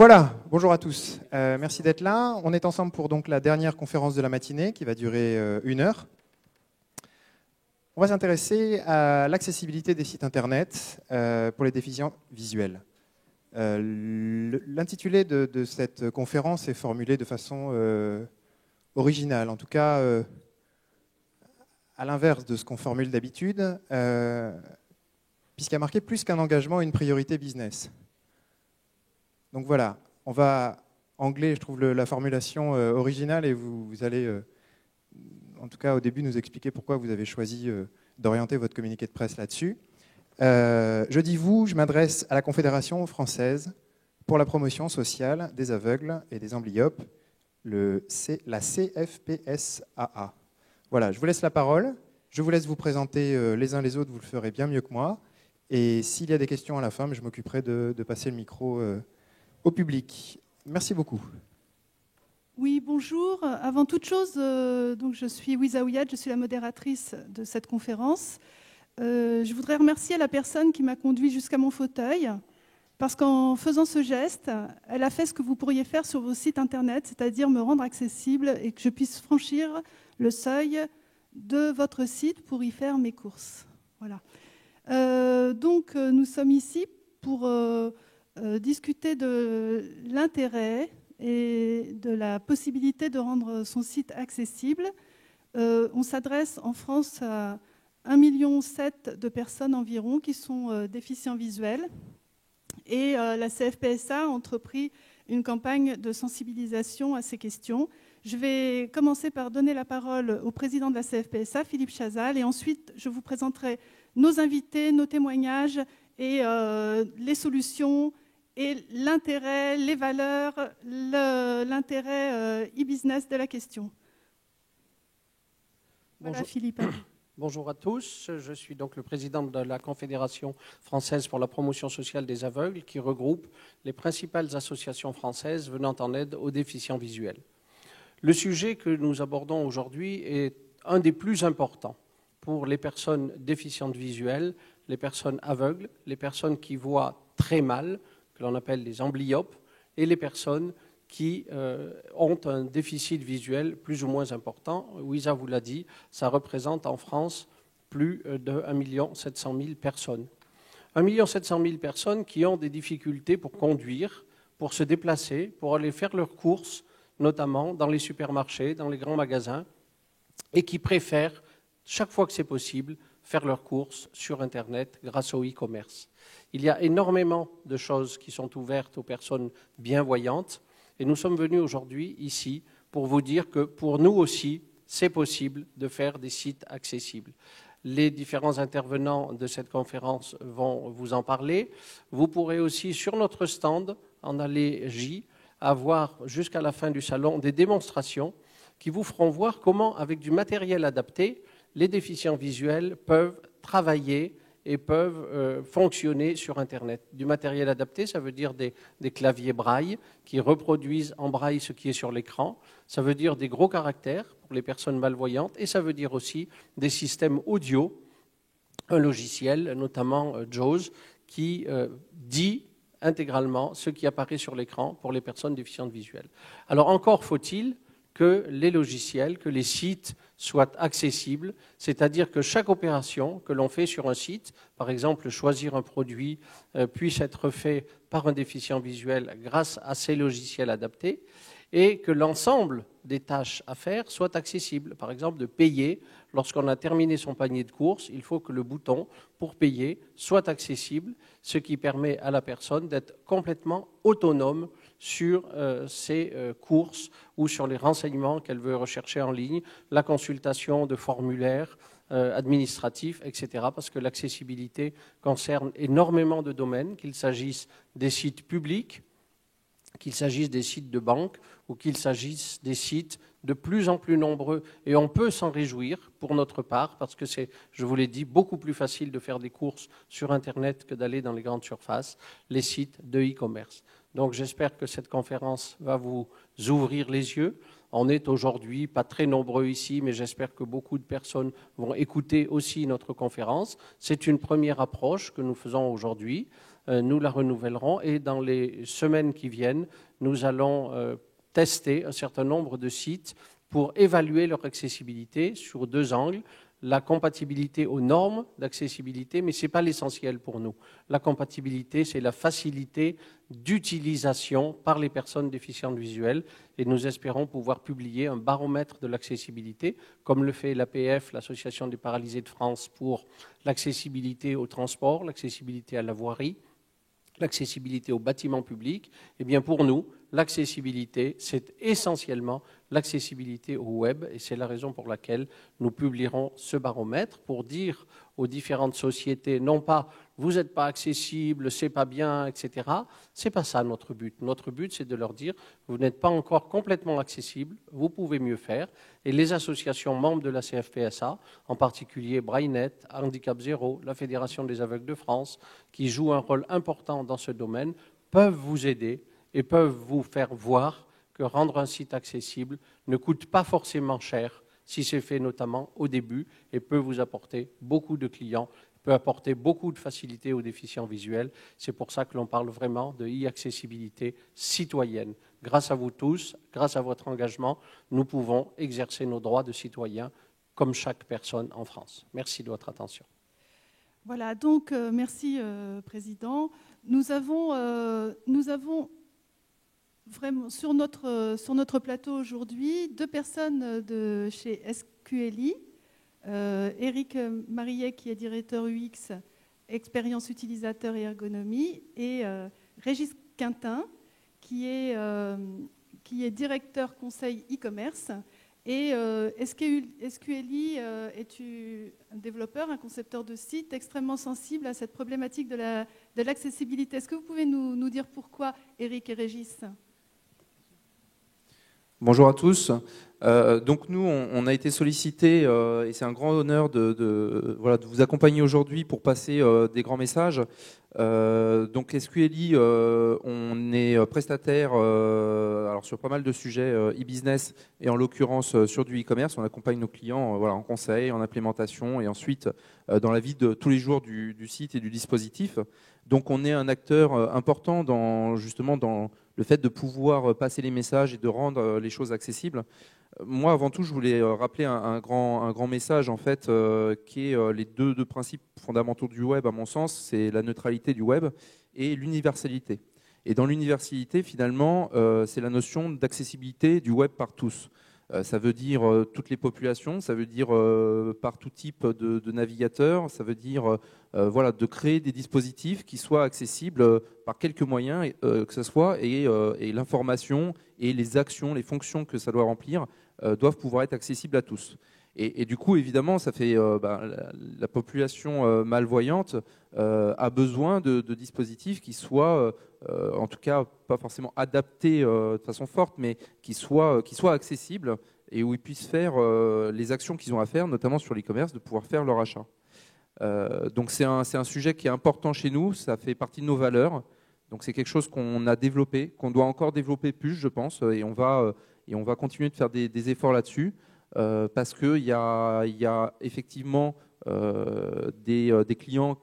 Voilà, bonjour à tous. Merci d'être là. On est ensemble pour donc la dernière conférence de la matinée qui va durer 1 heure. On va s'intéresser à l'accessibilité des sites internet pour les déficients visuels. L'intitulé de cette conférence est formulé de façon originale, en tout cas à l'inverse de ce qu'on formule d'habitude, puisqu'il y a marqué plus qu'un engagement, une priorité business. Donc voilà, on va anglais, je trouve la formulation originale et vous allez, en tout cas au début, nous expliquer pourquoi vous avez choisi d'orienter votre communiqué de presse là-dessus. Je dis vous, je m'adresse à la Confédération française pour la promotion sociale des aveugles et des amblyopes, la CFPSAA. Voilà, je vous laisse la parole, je vous laisse vous présenter les uns les autres, vous le ferez bien mieux que moi. Et s'il y a des questions à la fin, je m'occuperai de passer le micro au public. Merci beaucoup. Oui, bonjour. Avant toute chose, donc je suis Wiza Ouyad, je suis la modératrice de cette conférence. Je voudrais remercier la personne qui m'a conduit jusqu'à mon fauteuil, parce qu'en faisant ce geste, elle a fait ce que vous pourriez faire sur vos sites internet, c'est-à-dire me rendre accessible et que je puisse franchir le seuil de votre site pour y faire mes courses. Voilà. Donc nous sommes ici pour discuter de l'intérêt et de la possibilité de rendre son site accessible. On s'adresse en France à 1,7 million de personnes environ qui sont déficients visuels. Et la CFPSA a entrepris une campagne de sensibilisation à ces questions. Je vais commencer par donner la parole au président de la CFPSA, Philippe Chazal, et ensuite je vous présenterai nos invités, nos témoignages et les solutions et l'intérêt, les valeurs, l'intérêt e-business de la question. Voilà, Bonjour. Philippe. Bonjour à tous, je suis donc le président de la Confédération française pour la promotion sociale des aveugles qui regroupe les principales associations françaises venant en aide aux déficients visuels. Le sujet que nous abordons aujourd'hui est un des plus importants pour les personnes déficientes visuelles, les personnes aveugles, les personnes qui voient très mal, que l'on appelle les amblyopes, et les personnes qui ont un déficit visuel plus ou moins important. Wiza vous l'a dit, ça représente en France plus de 1,7 million personnes. 1,7 million personnes qui ont des difficultés pour conduire, pour se déplacer, pour aller faire leurs courses, notamment dans les supermarchés, dans les grands magasins, et qui préfèrent, chaque fois que c'est possible, faire leurs courses sur Internet grâce au e-commerce. Il y a énormément de choses qui sont ouvertes aux personnes bienvoyantes et nous sommes venus aujourd'hui ici pour vous dire que pour nous aussi, c'est possible de faire des sites accessibles. Les différents intervenants de cette conférence vont vous en parler. Vous pourrez aussi sur notre stand, en allée J, avoir jusqu'à la fin du salon des démonstrations qui vous feront voir comment, avec du matériel adapté, les déficients visuels peuvent travailler et peuvent fonctionner sur Internet. Du matériel adapté, ça veut dire des claviers braille qui reproduisent en braille ce qui est sur l'écran. Ça veut dire des gros caractères pour les personnes malvoyantes et ça veut dire aussi des systèmes audio, un logiciel, notamment JAWS, qui dit intégralement ce qui apparaît sur l'écran pour les personnes déficientes visuelles. Alors encore faut-il que les logiciels, que les sites soient accessibles, c'est-à-dire que chaque opération que l'on fait sur un site, par exemple choisir un produit, puisse être fait par un déficient visuel grâce à ces logiciels adaptés et que l'ensemble des tâches à faire soient accessibles. Par exemple, de payer, lorsqu'on a terminé son panier de courses, il faut que le bouton pour payer soit accessible, ce qui permet à la personne d'être complètement autonome sur ses courses ou sur les renseignements qu'elle veut rechercher en ligne, la consultation de formulaires administratifs, etc. Parce que l'accessibilité concerne énormément de domaines, qu'il s'agisse des sites publics, qu'il s'agisse des sites de banque ou qu'il s'agisse des sites de plus en plus nombreux. Et on peut s'en réjouir pour notre part parce que c'est, je vous l'ai dit, beaucoup plus facile de faire des courses sur Internet que d'aller dans les grandes surfaces, les sites de e-commerce. Donc j'espère que cette conférence va vous ouvrir les yeux. On est aujourd'hui pas très nombreux ici, mais j'espère que beaucoup de personnes vont écouter aussi notre conférence. C'est une première approche que nous faisons aujourd'hui. nous la renouvellerons et dans les semaines qui viennent, nous allons tester un certain nombre de sites pour évaluer leur accessibilité sur 2 angles. La compatibilité aux normes d'accessibilité, mais ce n'est pas l'essentiel pour nous. La compatibilité, c'est la facilité d'utilisation par les personnes déficientes visuelles et nous espérons pouvoir publier un baromètre de l'accessibilité, comme le fait l'APF, l'Association des paralysés de France, pour l'accessibilité au transport, l'accessibilité à la voirie, l'accessibilité aux bâtiments publics. Eh bien pour nous, l'accessibilité, c'est essentiellement l'accessibilité au web et c'est la raison pour laquelle nous publierons ce baromètre pour dire aux différentes sociétés, non pas vous n'êtes pas accessible, c'est pas bien, etc. C'est pas ça notre but. Notre but, c'est de leur dire vous n'êtes pas encore complètement accessible, vous pouvez mieux faire. Et les associations membres de la CFPSA, en particulier Braillenet, Handicap Zéro, la Fédération des aveugles de France, qui jouent un rôle important dans ce domaine, peuvent vous aider et peuvent vous faire voir que rendre un site accessible ne coûte pas forcément cher si c'est fait notamment au début et peut vous apporter beaucoup de clients, peut apporter beaucoup de facilité aux déficients visuels. C'est pour ça que l'on parle vraiment de e-accessibilité citoyenne. Grâce à vous tous, grâce à votre engagement, nous pouvons exercer nos droits de citoyens comme chaque personne en France. Merci de votre attention. Voilà, donc merci Président. Nous avons vraiment sur notre plateau aujourd'hui 2 personnes de chez SQLI, Éric Marillet qui est directeur UX, expérience utilisateur et ergonomie, et Régis Quintin qui est directeur conseil e-commerce. Et SQLI est un développeur, un concepteur de site extrêmement sensible à cette problématique de l'accessibilité. Est-ce que vous pouvez nous dire pourquoi, Éric et Régis ? Bonjour à tous. Donc nous, on a été sollicités et c'est un grand honneur de vous accompagner aujourd'hui pour passer des grands messages. Donc SQLI, on est prestataire alors sur pas mal de sujets e-business et en l'occurrence sur du e-commerce. On accompagne nos clients en conseil, en implémentation et ensuite dans la vie de tous les jours du site et du dispositif. Donc on est un acteur important dans le fait de pouvoir passer les messages et de rendre les choses accessibles. Moi, avant tout, je voulais rappeler un grand message, en fait, qui est les deux principes fondamentaux du web, à mon sens, c'est la neutralité du web et l'universalité. Et dans l'universalité, finalement, c'est la notion d'accessibilité du web par tous. Ça veut dire toutes les populations, ça veut dire par tout type de navigateurs, ça veut dire de créer des dispositifs qui soient accessibles par quelques moyens que ce soit, et l'information et les actions, les fonctions que ça doit remplir doivent pouvoir être accessibles à tous. Et du coup, évidemment, ça fait la population malvoyante a besoin de dispositifs qui soient, en tout cas, pas forcément adaptés de façon forte, mais qui soient accessibles et où ils puissent faire les actions qu'ils ont à faire, notamment sur l'e-commerce, de pouvoir faire leur achat. Donc c'est un sujet qui est important chez nous, ça fait partie de nos valeurs. Donc c'est quelque chose qu'on a développé, qu'on doit encore développer plus, je pense, et on va continuer de faire des efforts là-dessus. Parce qu'il y a effectivement des clients,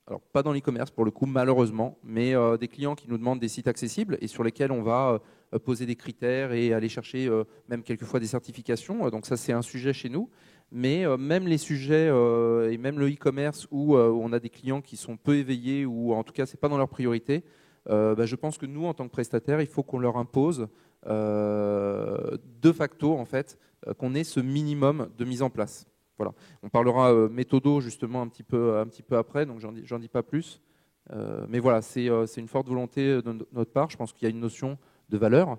alors pas dans l'e-commerce pour le coup malheureusement, mais des clients qui nous demandent des sites accessibles et sur lesquels on va poser des critères et aller chercher même quelquefois des certifications. Donc ça c'est un sujet chez nous. Mais même les sujets et même le e-commerce où on a des clients qui sont peu éveillés ou en tout cas c'est pas dans leur priorité, je pense que nous en tant que prestataires, il faut qu'on leur impose de facto en fait qu'on ait ce minimum de mise en place. Voilà. On parlera méthodo justement un petit peu après, donc j'en dis pas plus. Mais voilà, c'est une forte volonté de notre part. Je pense qu'il y a une notion de valeur.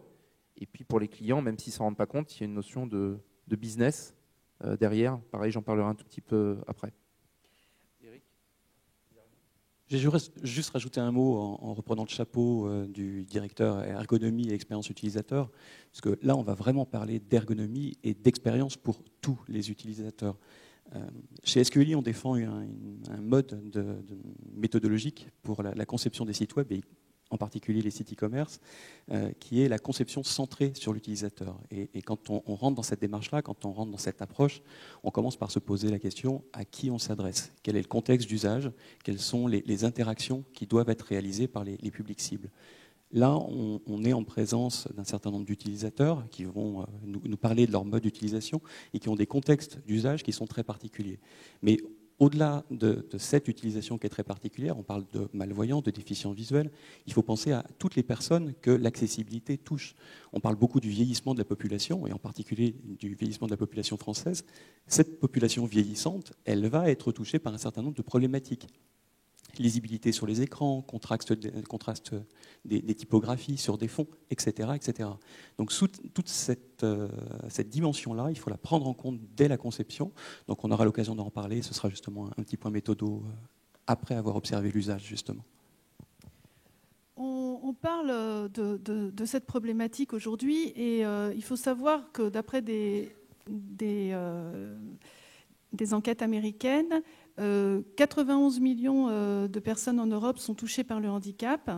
Et puis pour les clients, même s'ils ne s'en rendent pas compte, il y a une notion de business derrière. Pareil, j'en parlerai un tout petit peu après. J'ai juste rajouté un mot en reprenant le chapeau du directeur ergonomie et expérience utilisateur, parce que là, on va vraiment parler d'ergonomie et d'expérience pour tous les utilisateurs. Chez SQLI, on défend un mode méthodologique pour la conception des sites web et en particulier les sites e-commerce, qui est la conception centrée sur l'utilisateur. Et quand on rentre dans cette démarche-là, quand on rentre dans cette approche, on commence par se poser la question à qui on s'adresse, quel est le contexte d'usage, quelles sont les interactions qui doivent être réalisées par les publics cibles. Là, on est en présence d'un certain nombre d'utilisateurs qui vont nous parler de leur mode d'utilisation et qui ont des contextes d'usage qui sont très particuliers. Mais au-delà de cette utilisation qui est très particulière, on parle de malvoyants, de déficients visuels, il faut penser à toutes les personnes que l'accessibilité touche. On parle beaucoup du vieillissement de la population, et en particulier du vieillissement de la population française. Cette population vieillissante, elle va être touchée par un certain nombre de problématiques. Lisibilité sur les écrans, contraste des typographies sur des fonds, etc. etc. Donc toute cette dimension-là, il faut la prendre en compte dès la conception. Donc on aura l'occasion d'en parler, ce sera justement un petit point méthodo après avoir observé l'usage, justement. On parle de cette problématique aujourd'hui et il faut savoir que d'après des enquêtes américaines, 91 millions de personnes en Europe sont touchées par le handicap,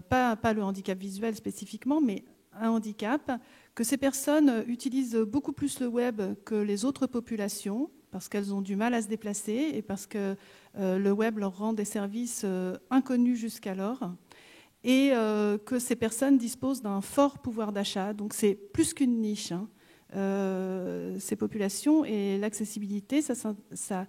pas le handicap visuel spécifiquement, mais un handicap, que ces personnes utilisent beaucoup plus le web que les autres populations, parce qu'elles ont du mal à se déplacer et parce que le web leur rend des services inconnus jusqu'alors, et que ces personnes disposent d'un fort pouvoir d'achat. Donc c'est plus qu'une niche, hein, ces populations, et l'accessibilité, ça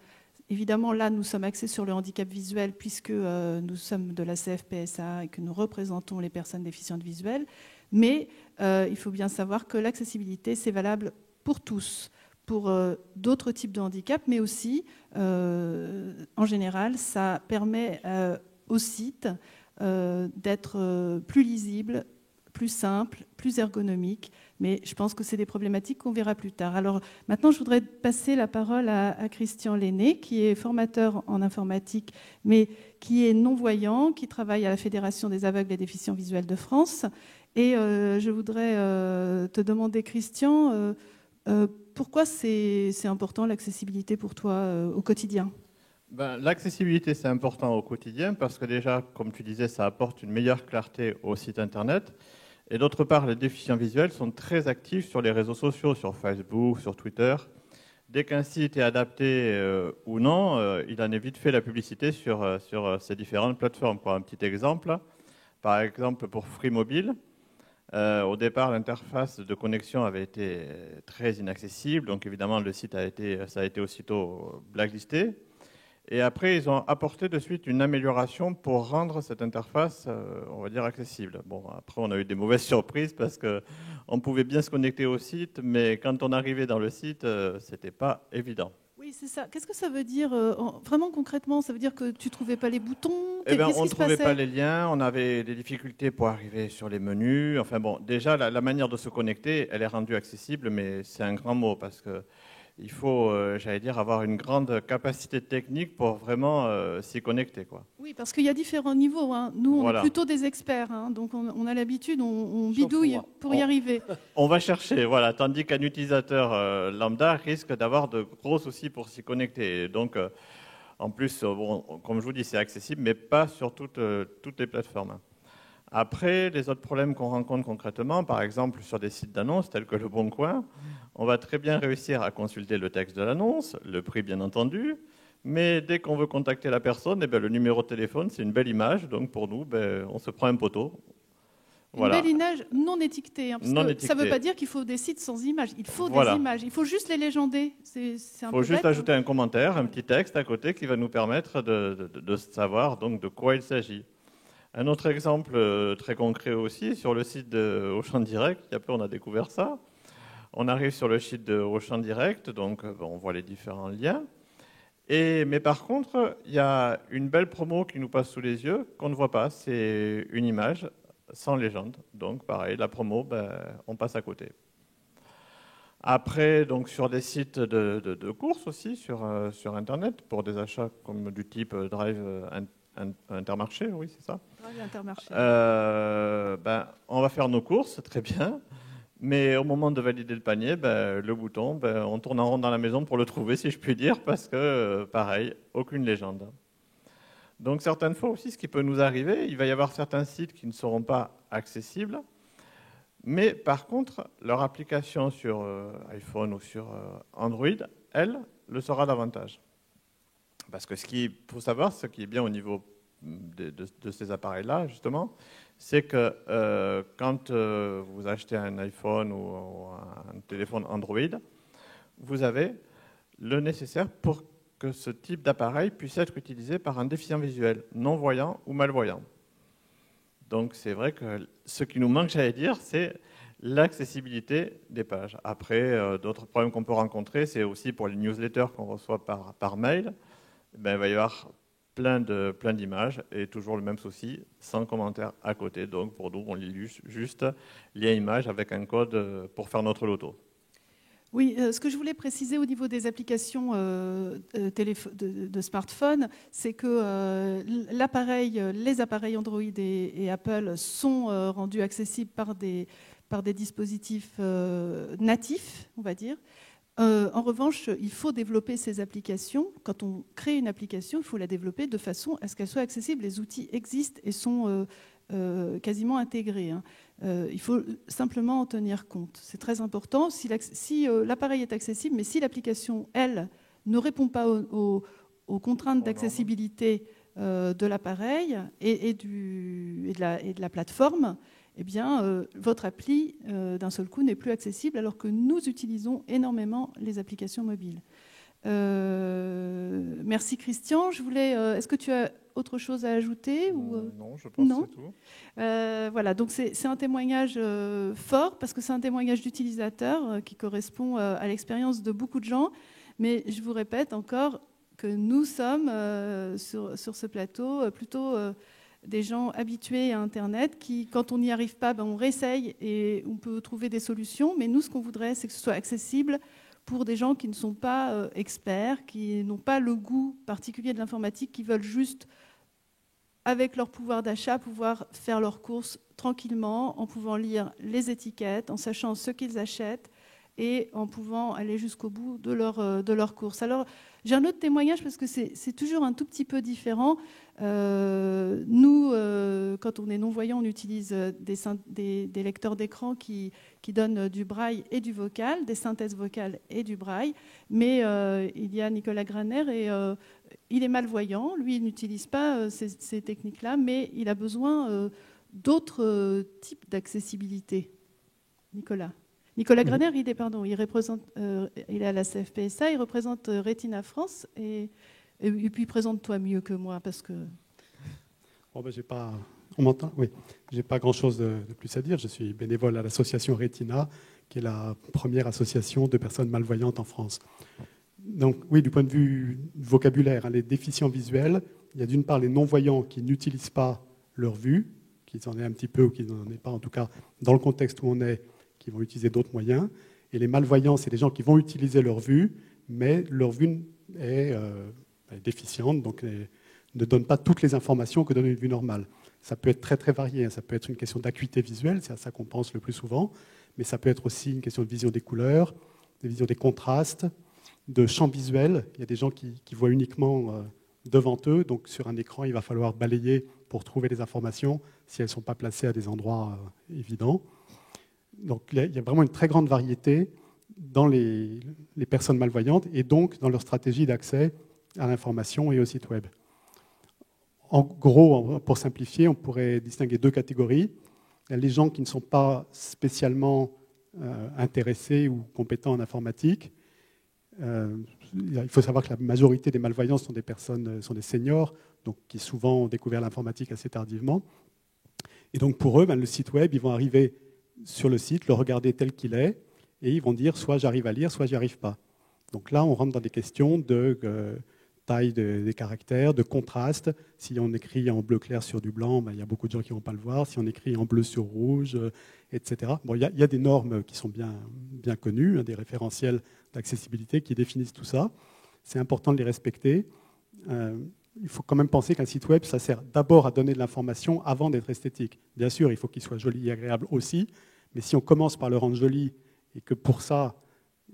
évidemment, là, nous sommes axés sur le handicap visuel puisque nous sommes de la CFPSA et que nous représentons les personnes déficientes visuelles. Mais il faut bien savoir que l'accessibilité, c'est valable pour tous, pour d'autres types de handicap, mais aussi, en général, ça permet au site d'être plus lisible, plus simple, plus ergonomique. Mais je pense que c'est des problématiques qu'on verra plus tard. Alors maintenant, je voudrais passer la parole à Christian Lenné, qui est formateur en informatique, mais qui est non-voyant, qui travaille à la Fédération des aveugles et déficients visuels de France. Et je voudrais te demander, Christian, pourquoi c'est important l'accessibilité pour toi au quotidien ? L'accessibilité, c'est important au quotidien parce que déjà, comme tu disais, ça apporte une meilleure clarté au site Internet. Et d'autre part, les déficients visuels sont très actifs sur les réseaux sociaux, sur Facebook, sur Twitter. Dès qu'un site est adapté ou non, il en est vite fait la publicité sur ces différentes plateformes. Pour un petit exemple, par exemple pour Free Mobile, au départ, l'interface de connexion avait été très inaccessible. Donc évidemment, le site ça a été aussitôt blacklisté. Et après, ils ont apporté de suite une amélioration pour rendre cette interface, on va dire, accessible. Bon, après, on a eu des mauvaises surprises parce qu'on pouvait bien se connecter au site, mais quand on arrivait dans le site, c'était pas évident. Oui, c'est ça. Qu'est-ce que ça veut dire vraiment concrètement? Ça veut dire que tu ne trouvais pas les boutons? On ne trouvait pas les liens, on avait des difficultés pour arriver sur les menus. Enfin bon, déjà, la manière de se connecter, elle est rendue accessible, mais c'est un grand mot parce que il faut, j'allais dire, avoir une grande capacité technique pour vraiment s'y connecter, quoi. Oui, parce qu'il y a différents niveaux, hein. Nous, on est plutôt des experts, hein. Donc on a l'habitude, on bidouille pour y arriver. On va chercher, voilà. Tandis qu'un utilisateur lambda risque d'avoir de gros soucis pour s'y connecter. Donc, en plus, bon, comme je vous dis, c'est accessible, mais pas sur toutes les plateformes. Après, les autres problèmes qu'on rencontre concrètement, par exemple sur des sites d'annonces tels que Le Bon Coin, on va très bien réussir à consulter le texte de l'annonce, le prix bien entendu, mais dès qu'on veut contacter la personne, le numéro de téléphone, c'est une belle image, donc pour nous, on se prend un poteau. Voilà. Une belle image non étiquetée, hein, parce que ça ne veut pas dire qu'il faut des sites sans images, il faut des images, il faut juste les légender. Il faut juste ajouter un commentaire, un petit texte à côté qui va nous permettre de savoir donc, de quoi il s'agit. Un autre exemple très concret aussi, sur le site de Auchan Direct, il y a peu on a découvert ça. On arrive sur le site de Auchan Direct, donc on voit les différents liens. Mais par contre, il y a une belle promo qui nous passe sous les yeux, qu'on ne voit pas, c'est une image sans légende. Donc pareil, la promo, on passe à côté. Après, donc, sur des sites de courses aussi, sur Internet, pour des achats comme du type Drive Intermarché, oui, c'est ça. Drive Intermarché. On va faire nos courses, très bien. Mais au moment de valider le panier, le bouton, on tourne en rond dans la maison pour le trouver, si je puis dire, parce que, pareil, aucune légende. Donc certaines fois aussi, ce qui peut nous arriver, il va y avoir certains sites qui ne seront pas accessibles, mais par contre, leur application sur iPhone ou sur Android, elle, le sera davantage. Parce que ce qu'il faut savoir, ce qui est bien au niveau de ces appareils-là, justement, c'est que quand vous achetez un iPhone ou un téléphone Android, vous avez le nécessaire pour que ce type d'appareil puisse être utilisé par un déficient visuel, non-voyant ou malvoyant. Donc c'est vrai que ce qui nous manque, j'allais dire, c'est l'accessibilité des pages. Après, d'autres problèmes qu'on peut rencontrer, c'est aussi pour les newsletters qu'on reçoit par mail, ben, il va y avoir plein d'images et toujours le même souci, sans commentaire à côté. Donc pour nous, on lit juste lien image avec un code pour faire notre loto. Oui, ce que je voulais préciser au niveau des applications de smartphone, c'est que les appareils Android et Apple sont rendus accessibles par des dispositifs natifs, on va dire. En revanche, il faut développer ces applications. Quand on crée une application, il faut la développer de façon à ce qu'elle soit accessible. Les outils existent et sont quasiment intégrés. Il faut simplement en tenir compte. C'est très important. Si l'appareil est accessible, mais si l'application, elle, ne répond pas aux contraintes d'accessibilité de l'appareil et de la plateforme, eh bien, votre appli, d'un seul coup, n'est plus accessible, alors que nous utilisons énormément les applications mobiles. Merci Christian. Est-ce que tu as autre chose à ajouter Non, je pense que c'est tout. Voilà, donc c'est un témoignage fort, parce que c'est un témoignage d'utilisateur qui correspond à l'expérience de beaucoup de gens. Mais je vous répète encore que nous sommes sur ce plateau plutôt des gens habitués à Internet qui, quand on n'y arrive pas, on réessaye et on peut trouver des solutions. Mais nous, ce qu'on voudrait, c'est que ce soit accessible pour des gens qui ne sont pas experts, qui n'ont pas le goût particulier de l'informatique, qui veulent juste, avec leur pouvoir d'achat, pouvoir faire leurs courses tranquillement, en pouvant lire les étiquettes, en sachant ce qu'ils achètent et en pouvant aller jusqu'au bout de leur course. Alors, j'ai un autre témoignage parce que c'est toujours un tout petit peu différent. Nous, quand on est non-voyant, on utilise des lecteurs d'écran qui donnent du braille et du vocal, des synthèses vocales et du braille. Mais il y a Nicolas Graner et il est malvoyant. Lui, il n'utilise pas ces techniques-là, mais il a besoin d'autres types d'accessibilité. Nicolas Graner, il est à la CFPSA, il représente Retina France et puis présente-toi mieux que moi parce que. Bon, on m'entend ? Oui. J'ai pas grand-chose de plus à dire. Je suis bénévole à l'association Retina, qui est la première association de personnes malvoyantes en France. Donc oui, du point de vue vocabulaire, les déficients visuels, il y a d'une part les non-voyants qui n'utilisent pas leur vue, qu'ils en aient un petit peu ou qu'ils n'en aient pas, en tout cas dans le contexte où on est, qui vont utiliser d'autres moyens. Et les malvoyants, c'est les gens qui vont utiliser leur vue, mais leur vue est déficiente, donc ne donne pas toutes les informations que donne une vue normale. Ça peut être très très varié, ça peut être une question d'acuité visuelle, c'est à ça qu'on pense le plus souvent, mais ça peut être aussi une question de vision des couleurs, de vision des contrastes, de champ visuel. Il y a des gens qui voient uniquement devant eux, donc sur un écran, il va falloir balayer pour trouver les informations si elles ne sont pas placées à des endroits évidents. Donc il y a vraiment une très grande variété dans les personnes malvoyantes et donc dans leur stratégie d'accès à l'information et au site web. En gros, pour simplifier, on pourrait distinguer deux catégories. Il y a les gens qui ne sont pas spécialement intéressés ou compétents en informatique. Il faut savoir que la majorité des malvoyants sont des seniors, donc qui souvent ont découvert l'informatique assez tardivement. Et donc pour eux, le site web, ils vont arriver sur le site, le regarder tel qu'il est, et ils vont dire soit j'arrive à lire, soit j'y arrive pas. Donc là, on rentre dans des questions de taille des caractères, de contraste. Si on écrit en bleu clair sur du blanc, il y a beaucoup de gens qui ne vont pas le voir. Si on écrit en bleu sur rouge, etc. Bon, il y a des normes qui sont bien connues, des référentiels d'accessibilité qui définissent tout ça. C'est important de les respecter. Il faut quand même penser qu'un site web, ça sert d'abord à donner de l'information avant d'être esthétique. Bien sûr, il faut qu'il soit joli et agréable aussi, mais si on commence par le rendre joli et que pour ça,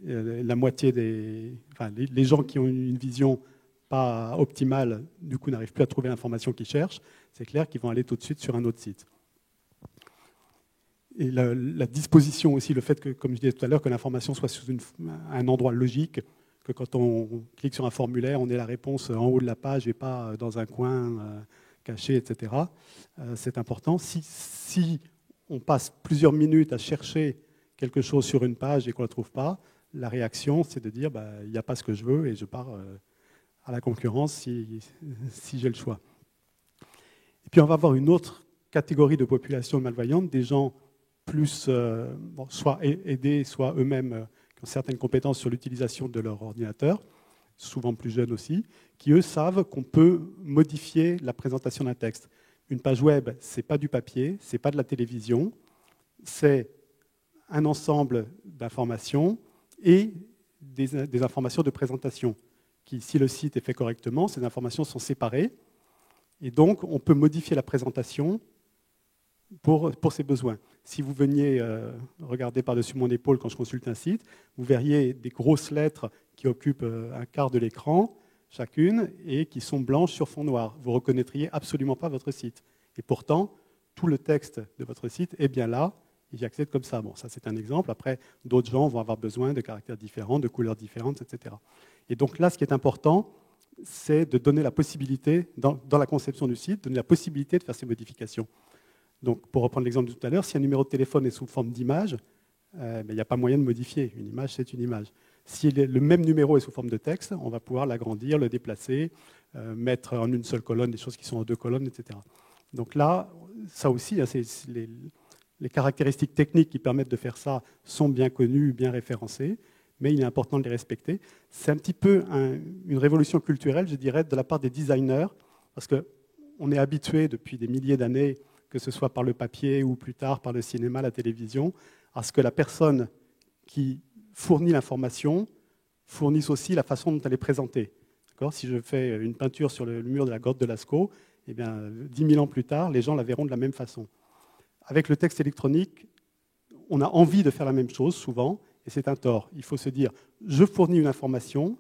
la moitié les gens qui ont une vision pas optimales, du coup n'arrivent plus à trouver l'information qu'ils cherchent, c'est clair qu'ils vont aller tout de suite sur un autre site. Et la disposition aussi, le fait que, comme je disais tout à l'heure, que l'information soit sur un endroit logique, que quand on clique sur un formulaire, on ait la réponse en haut de la page et pas dans un coin caché, etc. C'est important. Si on passe plusieurs minutes à chercher quelque chose sur une page et qu'on ne la trouve pas, la réaction, c'est de dire il n'y a pas ce que je veux et je pars à la concurrence si j'ai le choix. Et puis on va avoir une autre catégorie de population malvoyante, des gens plus soit aidés, soit eux-mêmes qui ont certaines compétences sur l'utilisation de leur ordinateur, souvent plus jeunes aussi, qui eux savent qu'on peut modifier la présentation d'un texte. Une page web, ce n'est pas du papier, ce n'est pas de la télévision, c'est un ensemble d'informations et des informations de présentation. Qui, si le site est fait correctement, ces informations sont séparées et donc on peut modifier la présentation pour ses besoins. Si vous veniez regarder par-dessus mon épaule quand je consulte un site, vous verriez des grosses lettres qui occupent un quart de l'écran chacune et qui sont blanches sur fond noir. Vous ne reconnaîtriez absolument pas votre site. Et pourtant, tout le texte de votre site est bien là et j'y accède comme ça. Bon, ça c'est un exemple. Après, d'autres gens vont avoir besoin de caractères différents, de couleurs différentes, etc. Et donc là, ce qui est important, c'est de donner la possibilité, dans la conception du site, donner la possibilité de faire ces modifications. Donc, pour reprendre l'exemple de tout à l'heure, si un numéro de téléphone est sous forme d'image, il n'y a pas moyen de modifier. Une image, c'est une image. Si le même numéro est sous forme de texte, on va pouvoir l'agrandir, le déplacer, mettre en une seule colonne des choses qui sont en deux colonnes, etc. Donc là, ça aussi, les caractéristiques techniques qui permettent de faire ça sont bien connues, bien référencées, mais il est important de les respecter. C'est un petit peu une révolution culturelle, je dirais, de la part des designers, parce qu'on est habitué depuis des milliers d'années, que ce soit par le papier ou plus tard par le cinéma, la télévision, à ce que la personne qui fournit l'information fournisse aussi la façon dont elle est présentée. Si je fais une peinture sur le mur de la grotte de Lascaux, eh bien, 10 000 ans plus tard, les gens la verront de la même façon. Avec le texte électronique, on a envie de faire la même chose souvent, et c'est un tort. Il faut se dire, je fournis une information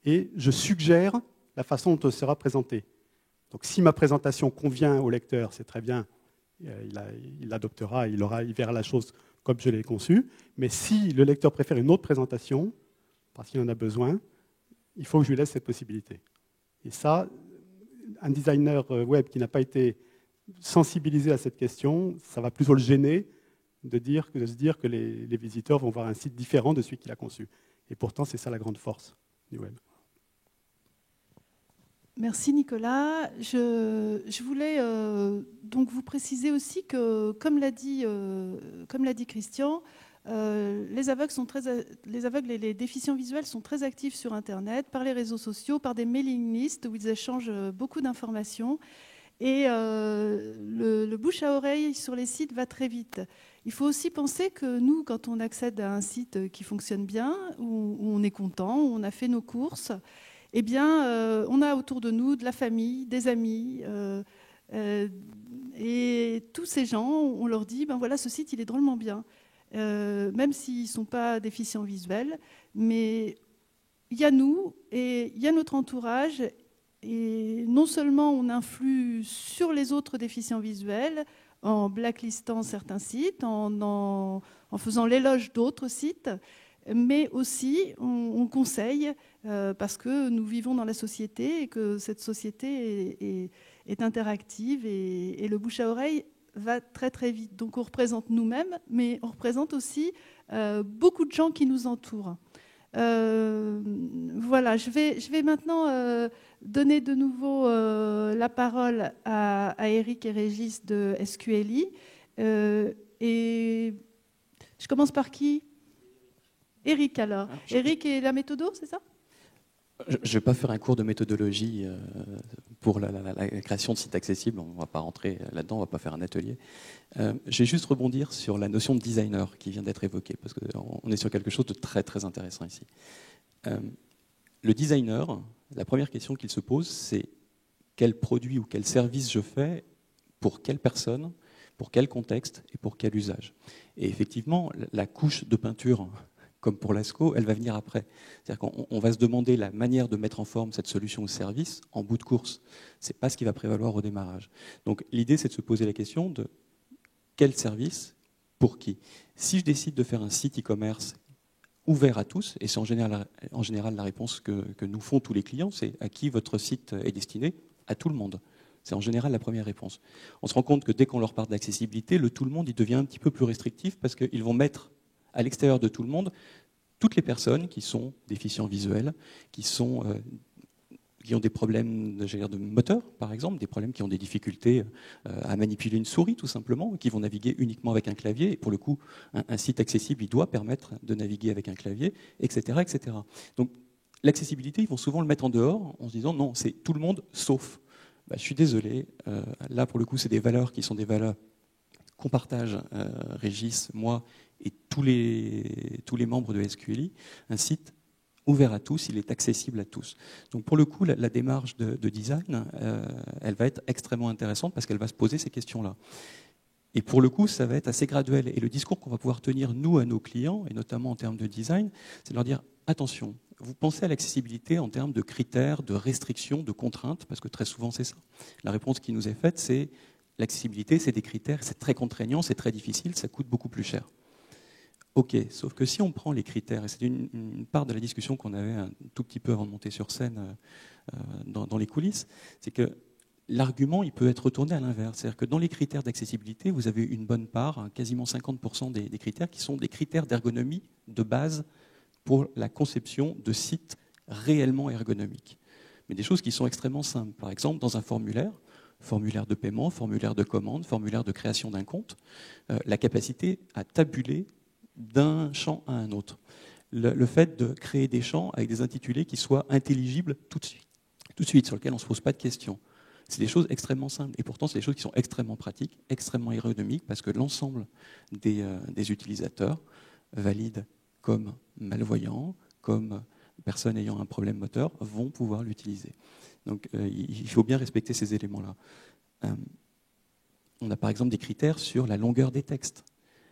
et je suggère la façon dont elle sera présentée. Donc si ma présentation convient au lecteur, c'est très bien, il l'adoptera, il verra la chose comme je l'ai conçue. Mais si le lecteur préfère une autre présentation, parce qu'il en a besoin, il faut que je lui laisse cette possibilité. Et ça, un designer web qui n'a pas été sensibilisé à cette question, ça va plutôt le gêner de se dire que les visiteurs vont voir un site différent de celui qu'il a conçu. Et pourtant, c'est ça la grande force du web. Merci Nicolas. Je voulais donc vous préciser aussi que, comme l'a dit Christian, les aveugles et les déficients visuels sont très actifs sur Internet, par les réseaux sociaux, par des mailing lists où ils échangent beaucoup d'informations. Et le bouche à oreille sur les sites va très vite. Il faut aussi penser que nous, quand on accède à un site qui fonctionne bien, où on est content, où on a fait nos courses, eh bien, on a autour de nous de la famille, des amis, et tous ces gens, on leur dit, ben voilà, ce site, il est drôlement bien, même s'ils ne sont pas déficients visuels, mais il y a nous et il y a notre entourage, et non seulement on influe sur les autres déficients visuels en blacklistant certains sites, en faisant l'éloge d'autres sites, mais aussi on conseille, parce que nous vivons dans la société et que cette société est interactive et le bouche à oreille va très très vite. Donc on représente nous-mêmes, mais on représente aussi beaucoup de gens qui nous entourent. Voilà, je vais maintenant donner de nouveau la parole à Eric et Régis de SQLI. Et je commence par qui ? Eric alors. Eric et la méthodo, c'est ça ? Je ne vais pas faire un cours de méthodologie pour la création de sites accessibles, on ne va pas rentrer là-dedans, on ne va pas faire un atelier. Je vais juste rebondir sur la notion de designer qui vient d'être évoquée, parce qu'on est sur quelque chose de très très intéressant ici. Le designer, la première question qu'il se pose, c'est quel produit ou quel service je fais, pour quelle personne, pour quel contexte et pour quel usage. Et effectivement, la couche de peinture comme pour l'ASCO, elle va venir après. C'est-à-dire qu'on va se demander la manière de mettre en forme cette solution ou service en bout de course. Ce n'est pas ce qui va prévaloir au démarrage. Donc l'idée, c'est de se poser la question de quel service, pour qui. Si je décide de faire un site e-commerce ouvert à tous, et c'est en général la réponse que nous font tous les clients, c'est à qui votre site est destiné? À tout le monde. C'est en général la première réponse. On se rend compte que dès qu'on leur parle d'accessibilité, le tout le monde il devient un petit peu plus restrictif parce qu'ils vont mettre à l'extérieur de tout le monde toutes les personnes qui sont déficients visuels, qui ont des problèmes de moteur, par exemple, des problèmes qui ont des difficultés à manipuler une souris, tout simplement, qui vont naviguer uniquement avec un clavier. Et pour le coup, un site accessible, il doit permettre de naviguer avec un clavier, etc., etc. Donc, l'accessibilité, ils vont souvent le mettre en dehors en se disant non, c'est tout le monde sauf. Je suis désolé, là, pour le coup, c'est des valeurs qui sont des valeurs qu'on partage, Régis, moi et tous les membres de SQLI. Un site ouvert à tous, il est accessible à tous. Donc pour le coup, la démarche de design, elle va être extrêmement intéressante parce qu'elle va se poser ces questions-là. Et pour le coup, ça va être assez graduel. Et le discours qu'on va pouvoir tenir, nous, à nos clients, et notamment en termes de design, c'est de leur dire, attention, vous pensez à l'accessibilité en termes de critères, de restrictions, de contraintes, parce que très souvent, c'est ça. La réponse qui nous est faite, c'est l'accessibilité, c'est des critères, c'est très contraignant, c'est très difficile, ça coûte beaucoup plus cher. Ok, sauf que si on prend les critères, et c'est une part de la discussion qu'on avait un tout petit peu avant de monter sur scène dans les coulisses, c'est que l'argument, il peut être retourné à l'inverse. C'est-à-dire que dans les critères d'accessibilité, vous avez une bonne part, quasiment 50% des critères, qui sont des critères d'ergonomie de base pour la conception de sites réellement ergonomiques. Mais des choses qui sont extrêmement simples. Par exemple, dans un formulaire de paiement, formulaire de commande, formulaire de création d'un compte, la capacité à tabuler d'un champ à un autre. Le fait de créer des champs avec des intitulés qui soient intelligibles tout de suite, sur lesquels on ne se pose pas de questions. C'est des choses extrêmement simples. Et pourtant, c'est des choses qui sont extrêmement pratiques, extrêmement ergonomiques, parce que l'ensemble des utilisateurs, valides comme malvoyants, comme personnes ayant un problème moteur, vont pouvoir l'utiliser. Donc, il faut bien respecter ces éléments-là. On a par exemple des critères sur la longueur des textes.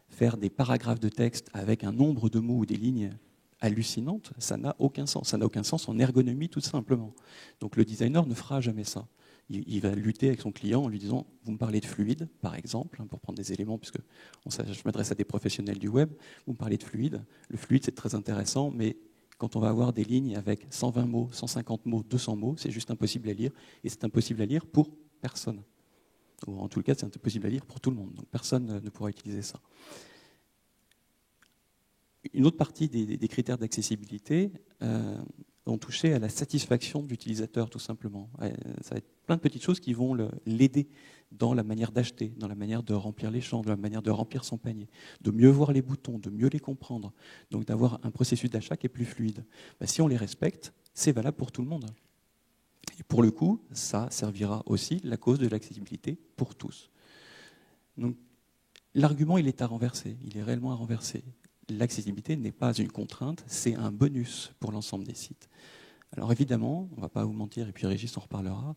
Faire des paragraphes de texte avec un nombre de mots ou des lignes hallucinantes, ça n'a aucun sens. Ça n'a aucun sens en ergonomie, tout simplement. Donc le designer ne fera jamais ça. Il va lutter avec son client en lui disant « Vous me parlez de fluide, par exemple, pour prendre des éléments, puisque je m'adresse à des professionnels du web, vous me parlez de fluide. Le fluide, c'est très intéressant, mais quand on va avoir des lignes avec 120 mots, 150 mots, 200 mots, c'est juste impossible à lire, et c'est impossible à lire pour personne. Ou en tout cas, c'est impossible à lire pour tout le monde. Donc personne ne pourra utiliser ça. Une autre partie des critères d'accessibilité ont touché à la satisfaction de l'utilisateur, tout simplement. Ça va être plein de petites choses qui vont l'aider dans la manière d'acheter, dans la manière de remplir les champs, dans la manière de remplir son panier, de mieux voir les boutons, de mieux les comprendre, donc d'avoir un processus d'achat qui est plus fluide. Si on les respecte, c'est valable pour tout le monde. Et pour le coup, ça servira aussi la cause de l'accessibilité pour tous. Donc, l'argument, il est à renverser, il est réellement à renverser. L'accessibilité n'est pas une contrainte, c'est un bonus pour l'ensemble des sites. Alors évidemment, on ne va pas vous mentir, et puis Régis en reparlera,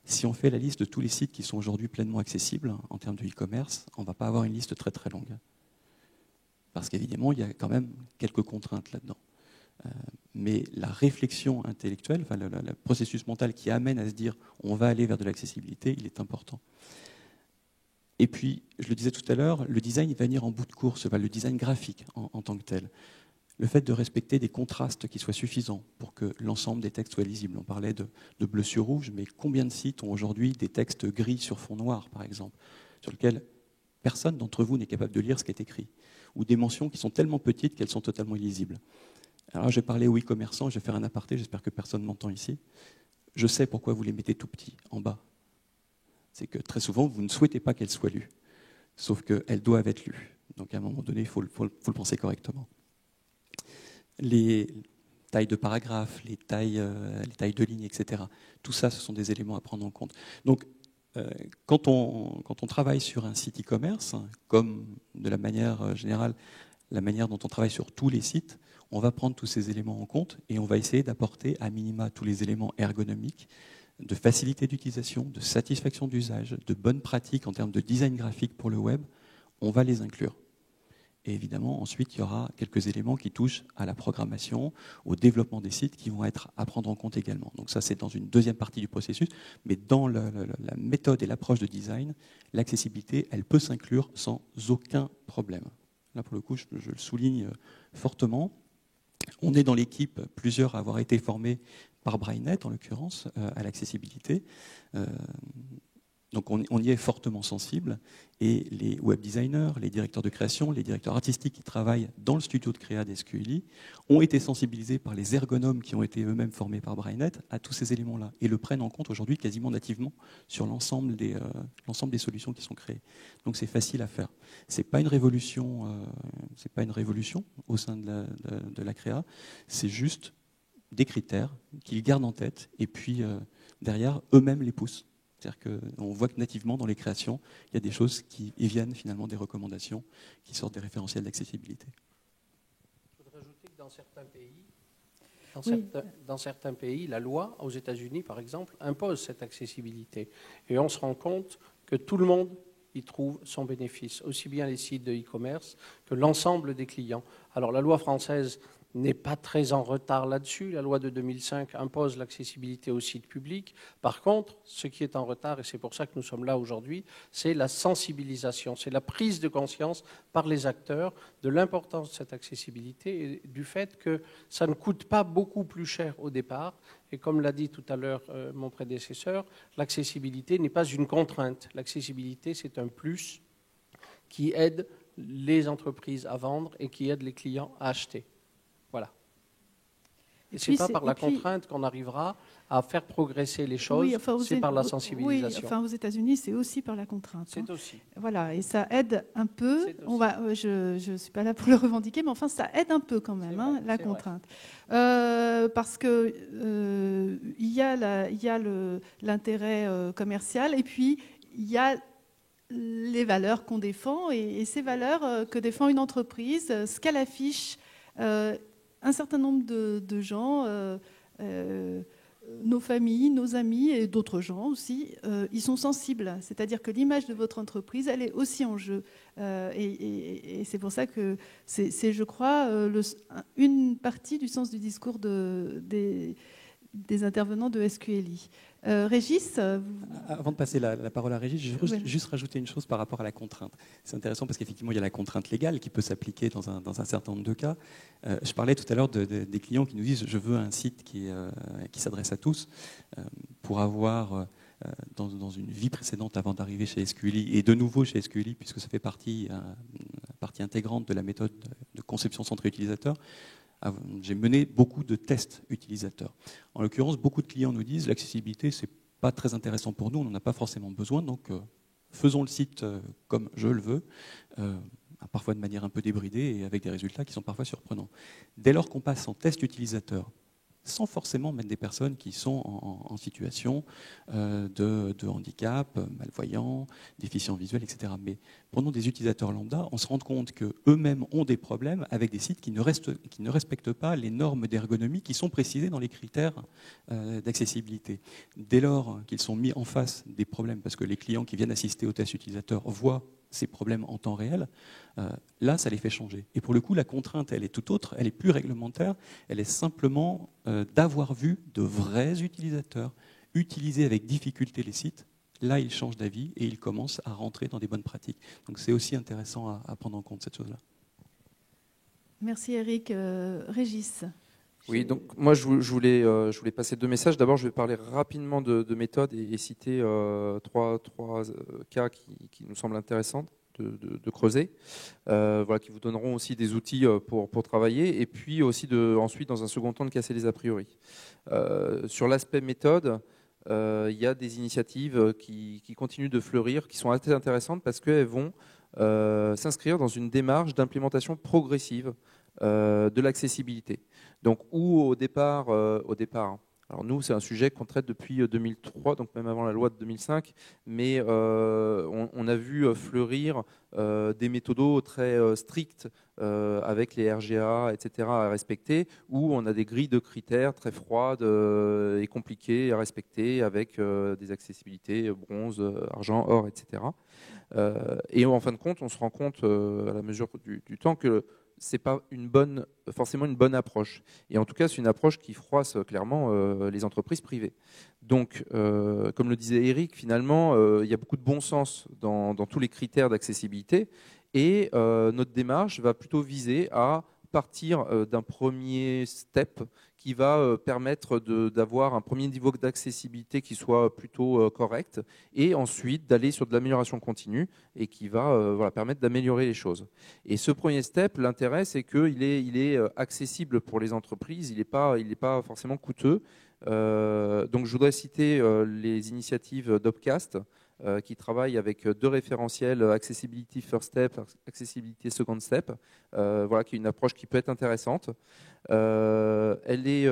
si on fait la liste de tous les sites qui sont aujourd'hui pleinement accessibles en termes de e-commerce, on ne va pas avoir une liste très très longue. Parce qu'évidemment, il y a quand même quelques contraintes là-dedans. Mais la réflexion intellectuelle, enfin, le processus mental qui amène à se dire on va aller vers de l'accessibilité, il est important. Et puis, je le disais tout à l'heure, le design il va venir en bout de course, le design graphique en tant que tel. Le fait de respecter des contrastes qui soient suffisants pour que l'ensemble des textes soient lisibles. On parlait de bleu sur rouge, mais combien de sites ont aujourd'hui des textes gris sur fond noir, par exemple, sur lesquels personne d'entre vous n'est capable de lire ce qui est écrit, ou des mentions qui sont tellement petites qu'elles sont totalement illisibles. Alors je vais parler aux e-commerçants, je vais faire un aparté, j'espère que personne m'entend ici. Je sais pourquoi vous les mettez tout petits, en bas. C'est que très souvent, vous ne souhaitez pas qu'elles soient lues, sauf qu'elles doivent être lues. Donc à un moment donné, il faut le penser correctement. Les tailles de paragraphes, les tailles de lignes, etc. Tout ça, ce sont des éléments à prendre en compte. Donc quand on travaille sur un site e-commerce, comme de la manière générale, la manière dont on travaille sur tous les sites, on va prendre tous ces éléments en compte et on va essayer d'apporter à minima tous les éléments ergonomiques, de facilité d'utilisation, de satisfaction d'usage, de bonnes pratiques en termes de design graphique pour le web, on va les inclure. Et évidemment, ensuite, il y aura quelques éléments qui touchent à la programmation, au développement des sites qui vont être à prendre en compte également. Donc ça, c'est dans une deuxième partie du processus. Mais dans la méthode et l'approche de design, l'accessibilité, elle peut s'inclure sans aucun problème. Là, pour le coup, je le souligne fortement. On est dans l'équipe, plusieurs à avoir été formés par Brainnet, en l'occurrence, à l'accessibilité. Donc on y est fortement sensible, et les web designers, les directeurs de création, les directeurs artistiques qui travaillent dans le studio de créa d'SQLi ont été sensibilisés par les ergonomes qui ont été eux-mêmes formés par Brainnet à tous ces éléments-là, et le prennent en compte aujourd'hui quasiment nativement sur l'ensemble des solutions qui sont créées. Donc c'est facile à faire. C'est pas une révolution au sein de la créa, c'est juste des critères qu'ils gardent en tête, et puis derrière, eux-mêmes les poussent. C'est-à-dire qu'on voit que nativement, dans les créations, il y a des choses qui viennent finalement des recommandations, qui sortent des référentiels d'accessibilité. Je voudrais ajouter que dans certains pays, la loi, aux États-Unis par exemple, impose cette accessibilité. Et on se rend compte que tout le monde y trouve son bénéfice, aussi bien les sites de e-commerce que l'ensemble des clients. Alors la loi française n'est pas très en retard là-dessus. La loi de 2005 impose l'accessibilité aux sites publics. Par contre, ce qui est en retard, et c'est pour ça que nous sommes là aujourd'hui, c'est la sensibilisation, c'est la prise de conscience par les acteurs de l'importance de cette accessibilité et du fait que ça ne coûte pas beaucoup plus cher au départ. Et comme l'a dit tout à l'heure mon prédécesseur, l'accessibilité n'est pas une contrainte. L'accessibilité, c'est un plus qui aide les entreprises à vendre et qui aide les clients à acheter. Voilà. Et ce n'est pas par la contrainte qu'on arrivera à faire progresser les choses, oui, enfin, c'est par la sensibilisation. Oui, enfin aux États-Unis, c'est aussi par la contrainte. C'est aussi. Voilà, et ça aide un peu. Je ne suis pas là pour le revendiquer, mais enfin, ça aide un peu quand même, vrai, la contrainte. Parce que il y a l'intérêt commercial, et puis il y a les valeurs qu'on défend, et ces valeurs que défend une entreprise, ce qu'elle affiche. Un certain nombre de gens, nos familles, nos amis et d'autres gens aussi, ils sont sensibles. C'est-à-dire que l'image de votre entreprise, elle est aussi en jeu. Et c'est pour ça que c'est je crois, une partie du sens du discours des intervenants de SQLi. Régis, avant de passer la parole à Régis, je veux juste rajouter une chose par rapport à la contrainte. C'est intéressant parce qu'effectivement, il y a la contrainte légale qui peut s'appliquer dans un certain nombre de cas. Je parlais tout à l'heure des clients qui nous disent « je veux un site qui s'adresse à tous ». Pour avoir, dans une vie précédente avant d'arriver chez SQLi, et de nouveau chez SQLi, puisque ça fait partie intégrante de la méthode de conception centrée utilisateur, j'ai mené beaucoup de tests utilisateurs. En l'occurrence, beaucoup de clients nous disent l'accessibilité, c'est pas très intéressant pour nous, on n'en a pas forcément besoin, donc faisons le site comme je le veux, parfois de manière un peu débridée et avec des résultats qui sont parfois surprenants. Dès lors qu'on passe en test utilisateur, sans forcément mettre des personnes qui sont en situation de handicap, malvoyants, déficients visuels, etc. Mais prenons des utilisateurs lambda, on se rend compte qu'eux-mêmes ont des problèmes avec des sites qui ne respectent pas les normes d'ergonomie qui sont précisées dans les critères d'accessibilité. Dès lors qu'ils sont mis en face des problèmes, parce que les clients qui viennent assister au test utilisateur voient ces problèmes en temps réel, là, ça les fait changer. Et pour le coup, la contrainte, elle est tout autre, elle est plus réglementaire, elle est simplement d'avoir vu de vrais utilisateurs utiliser avec difficulté les sites. Là, ils changent d'avis et ils commencent à rentrer dans des bonnes pratiques. Donc c'est aussi intéressant à prendre en compte, cette chose-là. Merci Eric. Régis. Oui, donc moi je voulais passer deux messages. D'abord, je vais parler rapidement de méthode et citer trois cas qui nous semblent intéressants de creuser, voilà, qui vous donneront aussi des outils pour travailler, et puis aussi ensuite, dans un second temps, de casser les a priori. Sur l'aspect méthode, il y a des initiatives qui continuent de fleurir, qui sont assez intéressantes parce qu'elles vont s'inscrire dans une démarche d'implémentation progressive de l'accessibilité. Donc, où au départ, alors nous, c'est un sujet qu'on traite depuis 2003, donc même avant la loi de 2005, mais on a vu fleurir des méthodos très stricts avec les RGA, etc. à respecter, où on a des grilles de critères très froides et compliquées à respecter avec des accessibilités bronze, argent, or, etc. Et en fin de compte, on se rend compte à la mesure du temps que c'est pas forcément une bonne approche. Et en tout cas, c'est une approche qui froisse clairement les entreprises privées. Donc, comme le disait Eric, finalement, il y a beaucoup de bon sens dans tous les critères d'accessibilité. Et notre démarche va plutôt viser à partir d'un premier step qui va permettre d'avoir un premier niveau d'accessibilité qui soit plutôt correct, et ensuite d'aller sur de l'amélioration continue et qui va permettre d'améliorer les choses. Et ce premier step, l'intérêt, c'est qu'il est accessible pour les entreprises, il n'est pas forcément coûteux. Donc je voudrais citer les initiatives d'Opcast, qui travaille avec 2 référentiels, Accessibility First Step, Accessibility Second Step, qui est une approche qui peut être intéressante. Elle est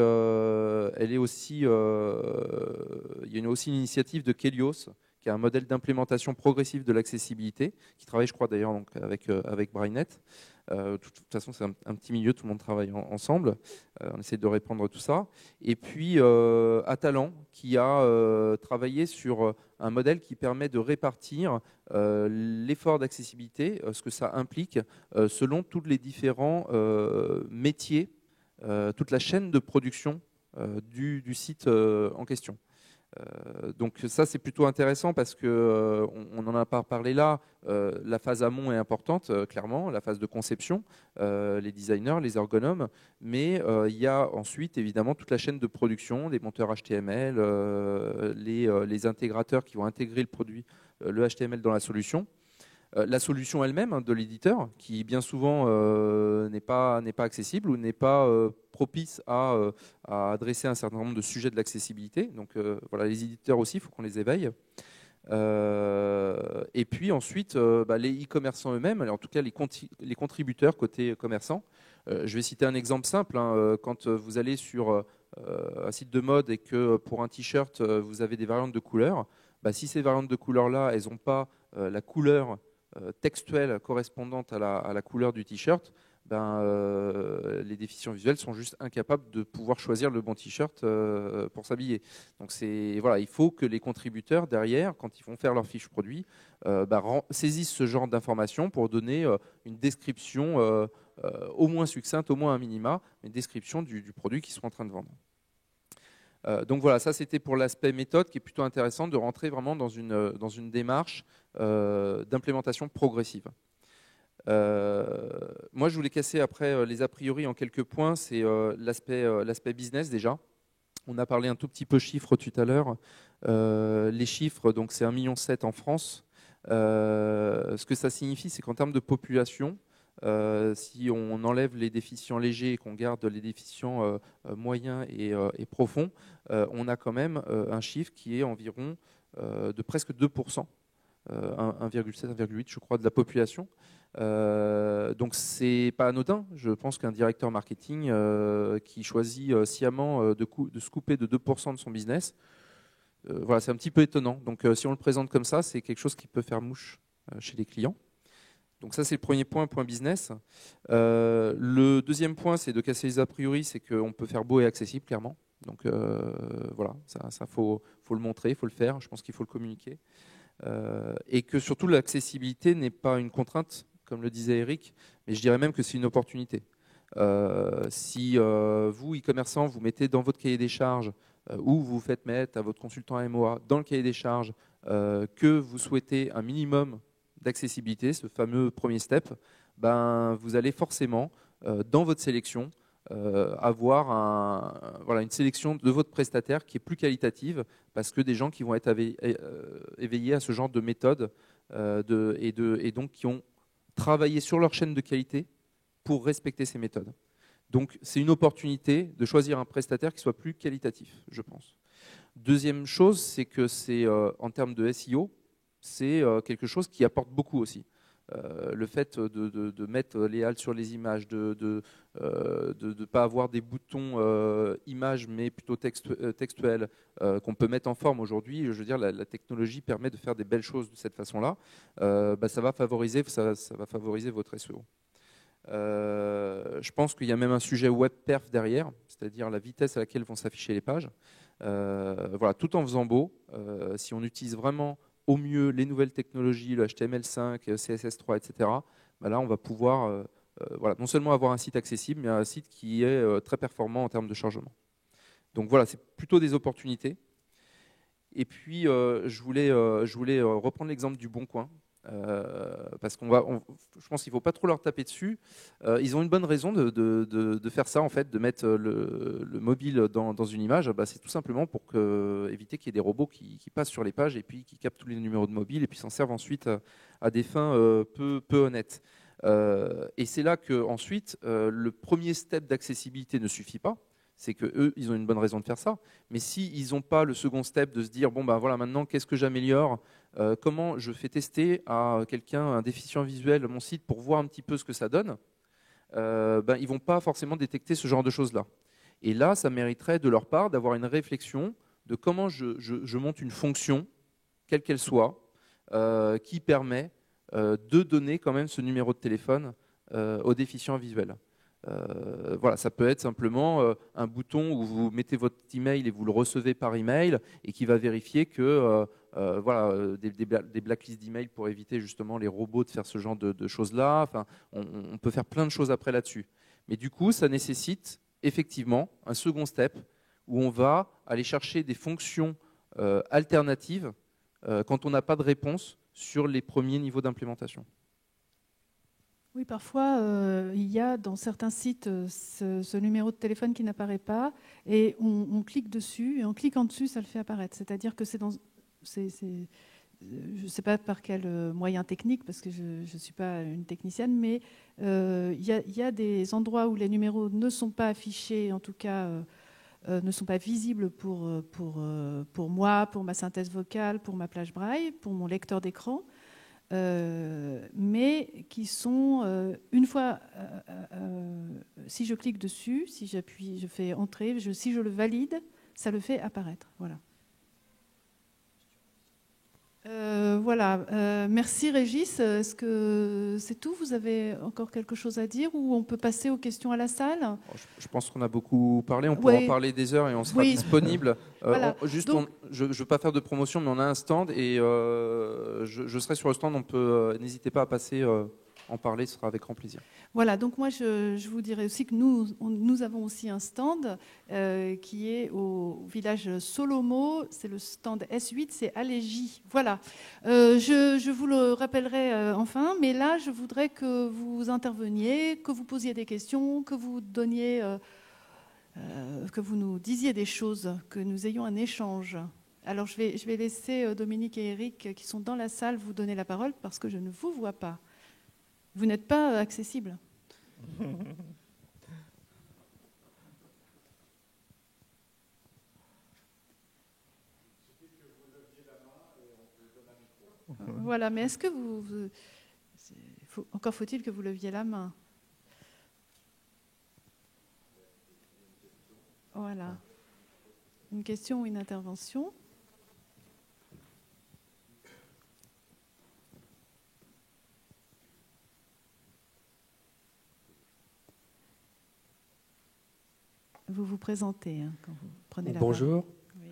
aussi, il y a aussi une initiative de Kelios, qui est un modèle d'implémentation progressive de l'accessibilité, qui travaille, je crois d'ailleurs, donc avec Brainnet. De toute façon, c'est un petit milieu, tout le monde travaille ensemble. On essaie de répandre tout ça. Et puis, Atalan, qui a travaillé sur un modèle qui permet de répartir l'effort d'accessibilité, ce que ça implique, selon tous les différents métiers, toute la chaîne de production du site en question. Donc ça, c'est plutôt intéressant parce que on n'en a pas parlé là. La phase amont est importante, clairement, la phase de conception, les designers, les ergonomes, mais il y a ensuite évidemment toute la chaîne de production, les monteurs HTML, les intégrateurs qui vont intégrer le produit, le HTML dans la solution. La solution elle-même de l'éditeur, qui bien souvent n'est pas accessible ou n'est pas propice à adresser un certain nombre de sujets de l'accessibilité. Donc voilà, les éditeurs aussi, il faut qu'on les éveille. Et puis ensuite, les e-commerçants eux-mêmes, en tout cas les contributeurs côté commerçants. Je vais citer un exemple simple. Quand vous allez sur un site de mode et que pour un t-shirt, vous avez des variantes de couleurs, si ces variantes de couleurs-là, elles n'ont pas la couleur textuelle correspondante à la couleur du t-shirt, les déficients visuels sont juste incapables de pouvoir choisir le bon t-shirt pour s'habiller. Donc il faut que les contributeurs derrière, quand ils vont faire leur fiche produit, saisissent ce genre d'informations pour donner une description au moins succincte, au moins un minima, une description du produit qu'ils sont en train de vendre. Donc voilà, ça c'était pour l'aspect méthode qui est plutôt intéressant de rentrer vraiment dans une démarche d'implémentation progressive. Moi je voulais casser après les a priori en quelques points, c'est l'aspect business déjà. On a parlé un tout petit peu chiffres tout à l'heure. Les chiffres, donc c'est 1,7 million en France. Ce que ça signifie, c'est qu'en termes de population, si on enlève les déficients légers et qu'on garde les déficients moyens et profonds, on a quand même un chiffre qui est environ de presque 2%, 1,7, 1,8 je crois de la population. Donc c'est pas anodin. Je pense qu'un directeur marketing qui choisit sciemment de se couper de 2% de son business, voilà, c'est un petit peu étonnant. Donc si on le présente comme ça, c'est quelque chose qui peut faire mouche chez les clients. Donc ça c'est le premier point business. Le deuxième point, c'est de casser les a priori, c'est qu'on peut faire beau et accessible clairement. Donc voilà, ça faut le montrer, il faut le faire. Je pense qu'il faut le communiquer. Et que surtout l'accessibilité n'est pas une contrainte, comme le disait Eric, mais je dirais même que c'est une opportunité. Si vous, e-commerçant, vous mettez dans votre cahier des charges ou vous faites mettre à votre consultant AMOA dans le cahier des charges que vous souhaitez un minimum d'accessibilité, ce fameux premier step, vous allez forcément, dans votre sélection, avoir une sélection de votre prestataire qui est plus qualitative parce que des gens qui vont être éveillés à ce genre de méthode et donc qui ont travaillé sur leur chaîne de qualité pour respecter ces méthodes. Donc c'est une opportunité de choisir un prestataire qui soit plus qualitatif, je pense. Deuxième chose, c'est que c'est en termes de SEO, c'est quelque chose qui apporte beaucoup aussi. Le fait de mettre les haltes sur les images, de ne pas avoir des boutons images mais plutôt textuels qu'on peut mettre en forme aujourd'hui. Je veux dire, la technologie permet de faire des belles choses de cette façon-là. Ça va favoriser votre SEO. Je pense qu'il y a même un sujet web perf derrière, c'est-à-dire la vitesse à laquelle vont s'afficher les pages. Voilà, tout en faisant beau, si on utilise vraiment au mieux les nouvelles technologies, le HTML5, CSS3, etc., bah là, on va pouvoir voilà, non seulement avoir un site accessible, mais un site qui est très performant en termes de chargement. Donc voilà, c'est plutôt des opportunités. Et puis, je voulais reprendre l'exemple du Bon Coin, parce je pense qu'il ne faut pas trop leur taper dessus. Ils ont une bonne raison de faire ça, en fait, de mettre le mobile dans une image. Bah, c'est tout simplement pour éviter qu'il y ait des robots qui passent sur les pages et puis qui captent tous les numéros de mobile et puis s'en servent ensuite à des fins peu honnêtes. Et c'est là qu'ensuite, le premier step d'accessibilité ne suffit pas. C'est qu'eux, ils ont une bonne raison de faire ça. Mais s'ils n'ont pas le second step de se dire, bon, ben voilà, maintenant, qu'est-ce que j'améliore, comment je fais tester à quelqu'un, un déficient visuel, mon site pour voir un petit peu ce que ça donne, ils ne vont pas forcément détecter ce genre de choses-là. Et là, ça mériterait de leur part d'avoir une réflexion de comment je monte une fonction, quelle qu'elle soit, qui permet de donner quand même ce numéro de téléphone aux déficients visuels. Voilà, ça peut être simplement un bouton où vous mettez votre email et vous le recevez par email et qui va vérifier que voilà, des blacklists d'email pour éviter justement les robots de faire ce genre de choses-là. Enfin, on peut faire plein de choses après là-dessus. Mais du coup, ça nécessite effectivement un second step où on va aller chercher des fonctions alternatives quand on n'a pas de réponse sur les premiers niveaux d'implémentation. Oui, parfois, il y a dans certains sites ce numéro de téléphone qui n'apparaît pas et on clique dessus et en cliquant dessus, ça le fait apparaître. C'est-à-dire que je ne sais pas par quel moyen technique, parce que je ne suis pas une technicienne, mais il y a des endroits où les numéros ne sont pas affichés, en tout cas ne sont pas visibles pour moi, pour ma synthèse vocale, pour ma plage braille, pour mon lecteur d'écran. Mais qui sont, une fois, si je clique dessus, si j'appuie, je fais entrer, si je le valide, ça le fait apparaître. Voilà. Voilà. Merci Régis. Est-ce que c'est tout? Vous avez encore quelque chose à dire ou on peut passer aux questions à la salle? Je pense qu'on a beaucoup parlé. On pourra en parler des heures et on sera disponible. Voilà. Je ne veux pas faire de promotion, mais on a un stand et je serai sur le stand. N'hésitez pas à passer en parler, ce sera avec grand plaisir. Voilà, donc moi je vous dirais aussi que nous avons aussi un stand qui est au village Solomo, c'est le stand S8, c'est Allégie. Voilà, je vous le rappellerai enfin, mais là je voudrais que vous interveniez, que vous posiez des questions, que vous donniez, que vous nous disiez des choses, que nous ayons un échange. Alors je vais laisser Dominique et Eric qui sont dans la salle vous donner la parole parce que je ne vous vois pas. Vous n'êtes pas accessible. Voilà, mais est-ce que encore faut-il que vous leviez la main. Voilà. Une question ou une intervention? Vous vous présentez quand vous prenez la parole. Bonjour. Oui.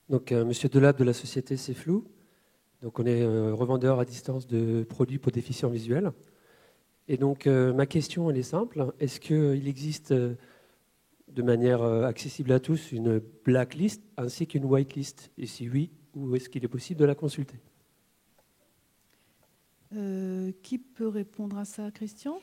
Donc, Monsieur Delab de la société C'est Flou. Donc, on est revendeur à distance de produits pour déficients visuels. Et donc, ma question, elle est simple. Est-ce qu'il existe de manière accessible à tous une blacklist ainsi qu'une whitelist? Et si oui, où est-ce qu'il est possible de la consulter? Qui peut répondre à ça, Christian?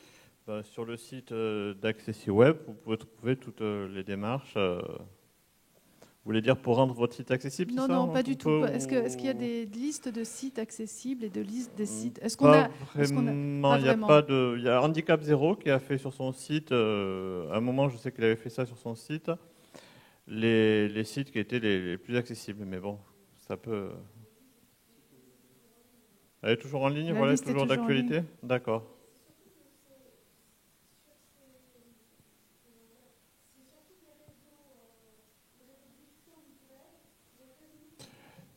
Sur le site d'AccessiWeb, vous pouvez trouver toutes les démarches. Vous voulez dire pour rendre votre site accessible? Non, ça, non, pas du tout. Est-ce qu'il y a des listes de sites accessibles et de listes des sites? Est-ce qu'on a vraiment, il y a Handicap Zero qui a fait sur son site, à un moment je sais qu'il avait fait ça sur son site, les sites qui étaient les plus accessibles. Mais bon, ça peut... Elle est toujours en ligne, voilà, liste est toujours toujours d'actualité? D'accord.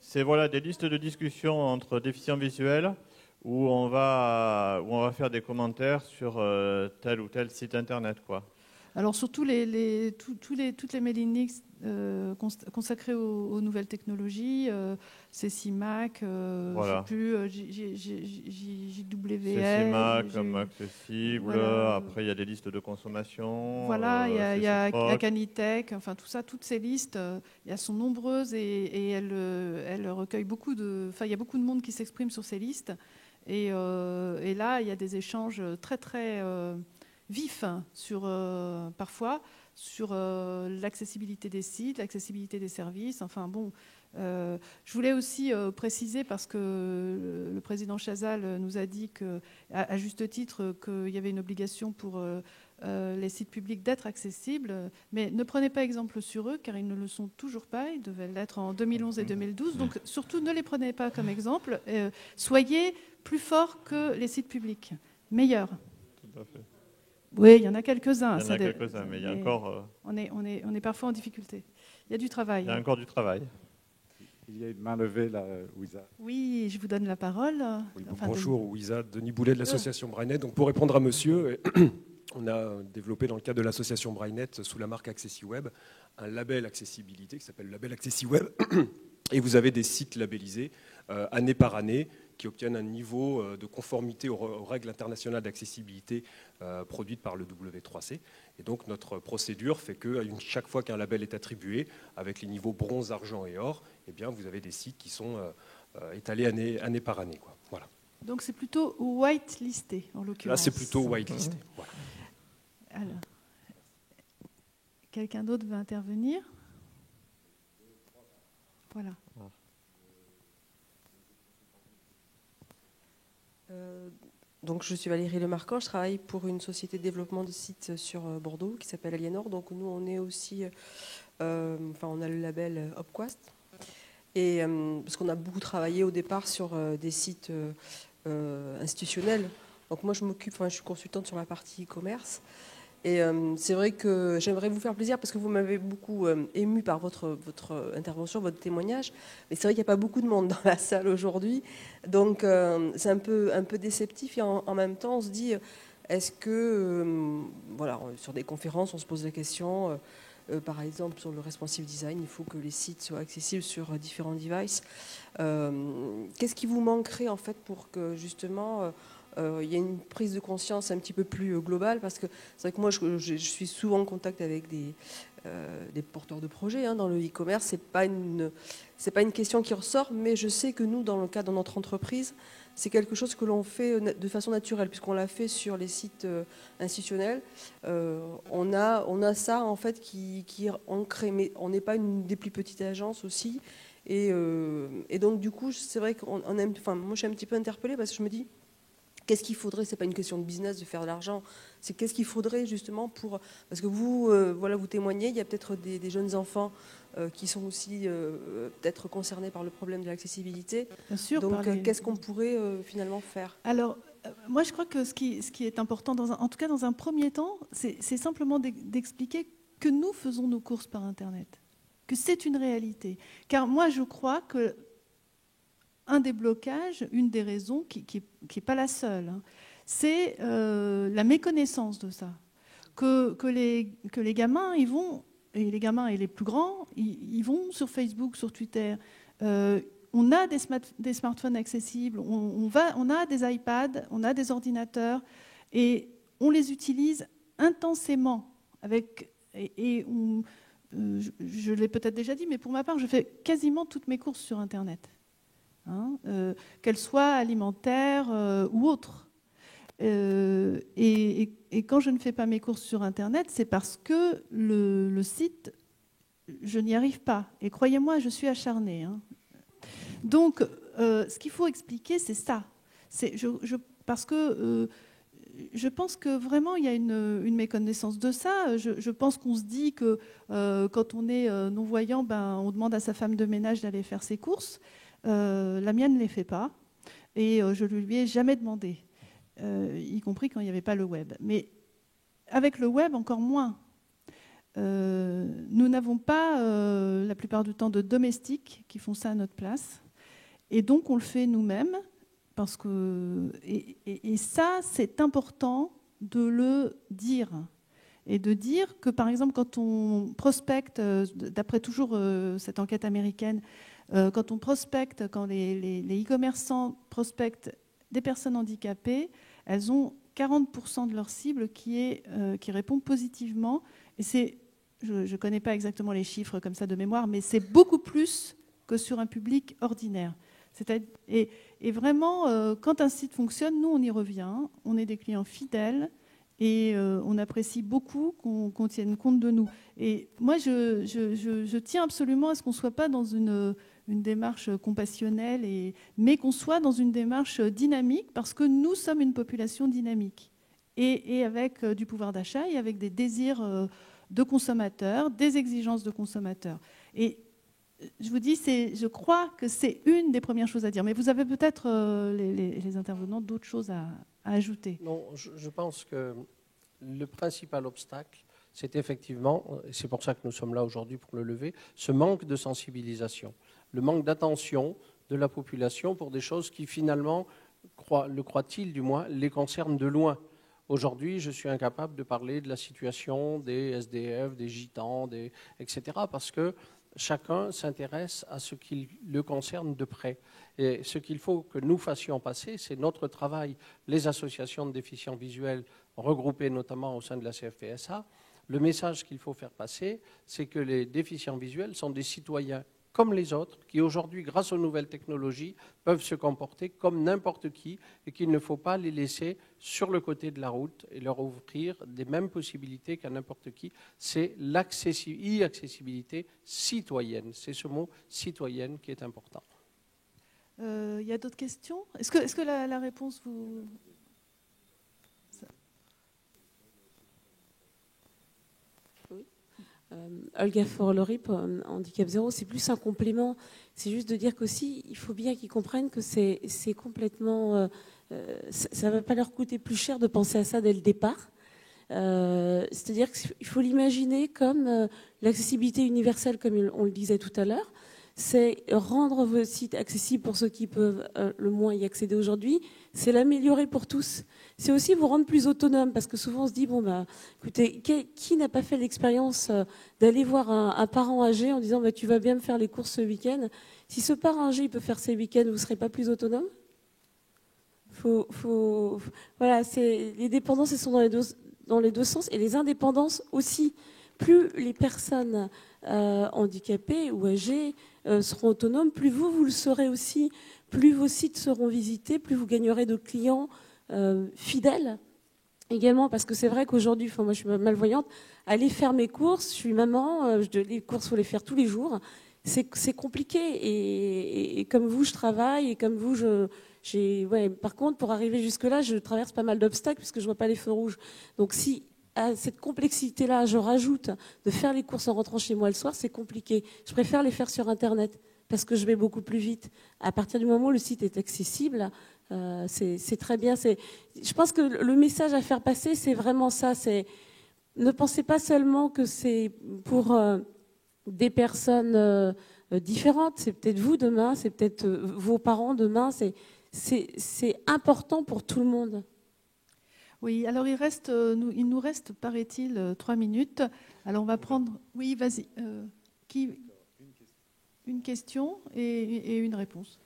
C'est voilà, des listes de discussion entre déficients visuels où on va faire des commentaires sur tel ou tel site internet, quoi. Alors surtout toutes les mailing lists consacrées aux nouvelles technologies, CCMAC, Voilà. je ne sais plus, JWL. CCMAC comme accessible, voilà. après il y a des listes de consommation. Voilà, il y a Acanitech, enfin tout ça, toutes ces listes, elles sont nombreuses et elles recueillent beaucoup de... Enfin, il y a beaucoup de monde qui s'exprime sur ces listes. Et là, il y a des échanges très, très vifs parfois sur l'accessibilité des sites, l'accessibilité des services. Enfin bon, je voulais aussi préciser, parce que le président Chazal nous a dit, à juste titre, qu'il y avait une obligation pour les sites publics d'être accessibles, mais ne prenez pas exemple sur eux, car ils ne le sont toujours pas. Ils devaient l'être en 2011 et 2012. Donc surtout, ne les prenez pas comme exemple. Soyez plus forts que les sites publics, meilleurs. Tout à fait. Oui, il y en a quelques-uns. Il y en a quelques-uns, mais il y a encore... On est parfois en difficulté. Il y a du travail. Il y a encore du travail. Il y a une main levée là, Ouisa. Oui, je vous donne la parole. Oui, bonjour, Ouisa, Denis Boulet de l'association Brainet. Donc pour répondre à monsieur, on a développé dans le cadre de l'association Brainet, sous la marque AccessiWeb, un label accessibilité qui s'appelle le label AccessiWeb. Et vous avez des sites labellisés année par année qui obtiennent un niveau de conformité aux règles internationales d'accessibilité produites par le W3C. Et donc notre procédure fait que chaque fois qu'un label est attribué, avec les niveaux bronze, argent et or, eh bien, vous avez des sites qui sont étalés année par année, quoi. Voilà. Donc c'est plutôt whitelisté en l'occurrence. Là, c'est plutôt whitelisté. Voilà. Alors, quelqu'un d'autre veut intervenir? Voilà. Donc je suis Valérie Lemarquand, je travaille pour une société de développement de sites sur Bordeaux qui s'appelle Alienor. Donc nous on est aussi, on a le label Opquast, et parce qu'on a beaucoup travaillé au départ sur des sites institutionnels. Donc moi je suis consultante sur la partie e-commerce. Et c'est vrai que j'aimerais vous faire plaisir parce que vous m'avez beaucoup ému par votre intervention, votre témoignage. Mais c'est vrai qu'il n'y a pas beaucoup de monde dans la salle aujourd'hui. Donc c'est un peu déceptif. Et en même temps, on se dit, est-ce que, sur des conférences, on se pose la question, par exemple sur le responsive design, il faut que les sites soient accessibles sur différents devices. Qu'est-ce qui vous manquerait en fait pour que justement... il y a une prise de conscience un petit peu plus globale, parce que c'est vrai que moi je suis souvent en contact avec des porteurs de projets dans le e-commerce. C'est pas une question qui ressort, mais je sais que nous, dans le cadre de notre entreprise, c'est quelque chose que l'on fait de façon naturelle, puisqu'on l'a fait sur les sites institutionnels. On a ça en fait qui est ancré, mais on n'est pas une des plus petites agences aussi, et donc du coup c'est vrai qu'on aime. Enfin, moi je suis un petit peu interpellée parce que je me dis, qu'est-ce qu'il faudrait? C'est pas une question de business, de faire de l'argent. C'est qu'est-ce qu'il faudrait justement pour... Parce que vous témoignez, il y a peut-être des jeunes enfants qui sont aussi peut-être concernés par le problème de l'accessibilité. Bien sûr. Donc qu'est-ce qu'on pourrait finalement faire? Alors, moi je crois que ce qui est important, en tout cas dans un premier temps, c'est simplement d'expliquer que nous faisons nos courses par Internet, que c'est une réalité. Car moi je crois que un des blocages, une des raisons, qui n'est pas la seule, c'est la méconnaissance de ça. Que les gamins, ils vont, et les gamins et les plus grands, ils vont sur Facebook, sur Twitter. On a des smartphones accessibles, on a des iPads, on a des ordinateurs, et on les utilise intensément. Je l'ai peut-être déjà dit, mais pour ma part, je fais quasiment toutes mes courses sur Internet. Qu'elles soient alimentaires ou autres. Et quand je ne fais pas mes courses sur Internet, c'est parce que le site, je n'y arrive pas. Et croyez-moi, je suis acharnée. Donc, ce qu'il faut expliquer, c'est ça. Parce que je pense que vraiment, il y a une méconnaissance de ça. Je pense qu'on se dit que quand on est non-voyant, on demande à sa femme de ménage d'aller faire ses courses. La mienne ne les fait pas, et je ne lui ai jamais demandé, y compris quand il n'y avait pas le web. Mais avec le web, encore moins. Nous n'avons pas, la plupart du temps, de domestiques qui font ça à notre place, et donc on le fait nous-mêmes, parce que, et ça, c'est important de le dire. et de dire que, par exemple, quand on prospecte, d'après toujours cette enquête américaine, quand on prospecte, quand les e-commerçants prospectent des personnes handicapées, elles ont 40% de leur cible qui répond positivement. Et je ne connais pas exactement les chiffres comme ça de mémoire, mais c'est beaucoup plus que sur un public ordinaire. Et vraiment, quand un site fonctionne, nous, on y revient, on est des clients fidèles et on apprécie beaucoup qu'on tienne compte de nous. Et moi, je tiens absolument à ce qu'on ne soit pas dans une démarche compassionnelle, mais qu'on soit dans une démarche dynamique, parce que nous sommes une population dynamique et avec du pouvoir d'achat et avec des désirs de consommateurs, des exigences de consommateurs. Et je vous dis, je crois que c'est une des premières choses à dire. Mais vous avez peut-être, les intervenants, d'autres choses à ajouter. Non, je pense que le principal obstacle, c'est effectivement, et c'est pour ça que nous sommes là aujourd'hui pour le lever, ce manque de sensibilisation, le manque d'attention de la population pour des choses qui finalement, le croit-il du moins, les concernent de loin. Aujourd'hui, je suis incapable de parler de la situation des SDF, des gitans, etc. parce que chacun s'intéresse à ce qui le concerne de près. Et ce qu'il faut que nous fassions passer, c'est notre travail, les associations de déficients visuels regroupées notamment au sein de la CFPSA. Le message qu'il faut faire passer, c'est que les déficients visuels sont des citoyens comme les autres, qui aujourd'hui, grâce aux nouvelles technologies, peuvent se comporter comme n'importe qui et qu'il ne faut pas les laisser sur le côté de la route et leur offrir des mêmes possibilités qu'à n'importe qui. C'est l'accessibilité citoyenne. C'est ce mot citoyenne qui est important. Il y a d'autres questions ? Est-ce que la réponse vous... Olga Forlorip, Handicap Zéro, c'est plus un complément. C'est juste de dire qu'aussi, il faut bien qu'ils comprennent que c'est complètement... ça ne va pas leur coûter plus cher de penser à ça dès le départ. C'est-à-dire qu'il faut l'imaginer comme l'accessibilité universelle, comme on le disait tout à l'heure. C'est rendre vos sites accessibles pour ceux qui peuvent le moins y accéder aujourd'hui. C'est l'améliorer pour tous. C'est aussi vous rendre plus autonome, parce que souvent on se dit, bon, bah, écoutez, qui n'a pas fait l'expérience d'aller voir un parent âgé en disant, bah, tu vas bien me faire les courses ce week-end. Si ce parent âgé il peut faire ses week-ends, vous ne serez pas plus autonome ? Voilà, les dépendances, elles sont dans les deux sens, et les indépendances aussi. Plus les personnes handicapées ou âgées seront autonomes, plus vous le serez aussi, plus vos sites seront visités, plus vous gagnerez de clients fidèles également, parce que c'est vrai qu'aujourd'hui, moi je suis malvoyante, aller faire mes courses, je suis maman, les courses, il faut les faire tous les jours, c'est compliqué, et comme vous, je travaille, et comme vous, par contre, pour arriver jusque-là, je traverse pas mal d'obstacles, puisque je ne vois pas les feux rouges. Donc si à cette complexité-là, je rajoute de faire les courses en rentrant chez moi le soir, c'est compliqué. Je préfère les faire sur Internet parce que je vais beaucoup plus vite. À partir du moment où le site est accessible, c'est très bien. Je pense que le message à faire passer, c'est vraiment ça. Ne pensez pas seulement que c'est pour des personnes différentes. C'est peut-être vous demain, c'est peut-être vos parents demain. C'est important pour tout le monde. Oui, alors il nous reste, paraît-il, 3 minutes. Alors on va prendre... Oui, vas-y. Une question et une réponse.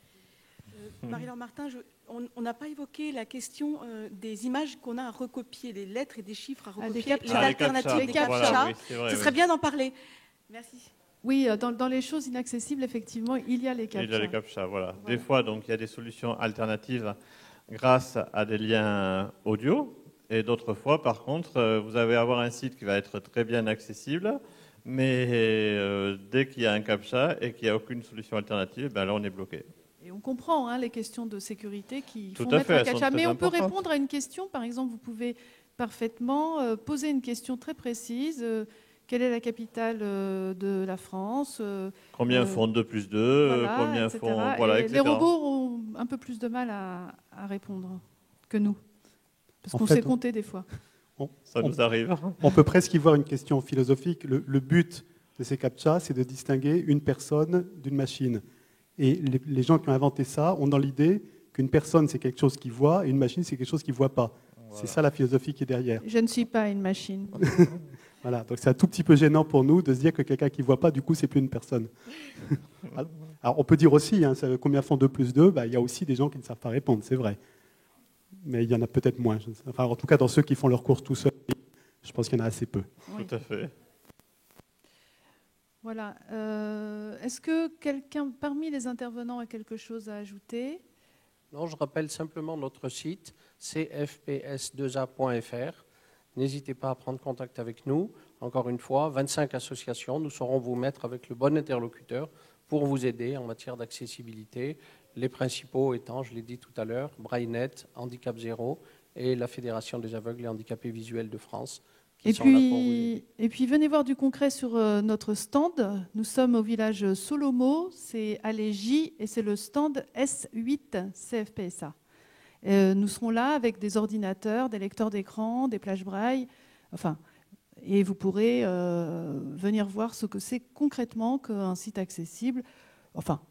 Marie-Laure Martin, on n'a pas évoqué la question des images qu'on a à recopier, des lettres et des chiffres à recopier, les alternatives, des CAPTCHA. Voilà, oui, ce serait bien d'en parler. Merci. Oui, dans les choses inaccessibles, effectivement, il y a les CAPTCHA. Il y a les CAPTCHA, voilà. Des fois, donc, il y a des solutions alternatives grâce à des liens audio. Et d'autres fois, par contre, vous allez avoir un site qui va être très bien accessible, mais dès qu'il y a un CAPTCHA et qu'il n'y a aucune solution alternative, ben là, on est bloqué. Et on comprend les questions de sécurité qui font mettre un CAPTCHA. Mais on peut répondre à une question. Par exemple, vous pouvez parfaitement poser une question très précise. Quelle est la capitale de la France ? Combien font 2 plus 2 voilà, combien etc. font... Voilà, etc. Les robots ont un peu plus de mal à répondre que nous. Parce qu'on sait compter des fois. Ça nous arrive. On peut presque y voir une question philosophique. Le but de ces CAPTCHA, c'est de distinguer une personne d'une machine. Et les gens qui ont inventé ça ont dans l'idée qu'une personne, c'est quelque chose qui voit, et une machine, c'est quelque chose qui ne voit pas. Voilà. C'est ça la philosophie qui est derrière. Je ne suis pas une machine. Voilà, donc c'est un tout petit peu gênant pour nous de se dire que quelqu'un qui ne voit pas, du coup, c'est plus une personne. Alors on peut dire aussi, hein, combien font 2 plus 2 ? Il y a aussi des gens qui ne savent pas répondre, c'est vrai. Mais il y en a peut-être moins. Enfin, en tout cas, dans ceux qui font leurs courses tout seuls, je pense qu'il y en a assez peu. Oui. Tout à fait. Voilà. Est-ce que quelqu'un parmi les intervenants a quelque chose à ajouter ? Non, je rappelle simplement notre site, cfps2a.fr. N'hésitez pas à prendre contact avec nous. Encore une fois, 25 associations, nous saurons vous mettre avec le bon interlocuteur pour vous aider en matière d'accessibilité. Les principaux étant, je l'ai dit tout à l'heure, BrailleNet, Handicap Zéro et la Fédération des aveugles et handicapés visuels de France. Et puis, venez voir du concret sur notre stand. Nous sommes au village Solomo, c'est à Légy et c'est le stand S8 CFPSA. Nous serons là avec des ordinateurs, des lecteurs d'écran, des plages braille, enfin, et vous pourrez venir voir ce que c'est concrètement qu'un site accessible, enfin,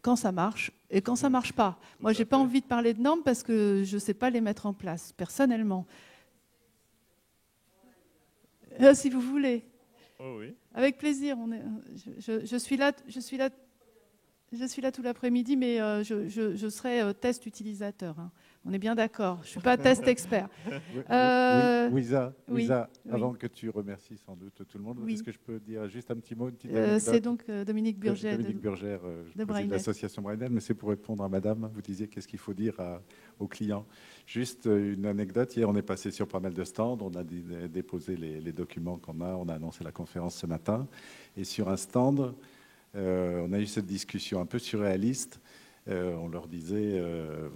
quand ça marche et quand ça ne marche pas. Moi, je n'ai pas envie de parler de normes parce que je ne sais pas les mettre en place, personnellement. Si vous voulez. Oh oui. Avec plaisir. Je suis là tout l'après-midi, mais je serai test utilisateur. Hein. On est bien d'accord. Je ne suis pas test expert. Wiza, avant que tu remercies sans doute tout le monde, est-ce que je peux dire juste un petit mot, une petite anecdote ? C'est donc Dominique Burgère. Dominique Burgère, je préside l'association BrailleNet, mais c'est pour répondre à madame. Vous disiez qu'est-ce qu'il faut dire aux clients. Juste une anecdote, hier on est passé sur pas mal de stands, on a déposé les documents qu'on a, on a annoncé la conférence ce matin, et sur un stand, on a eu cette discussion un peu surréaliste. On leur disait,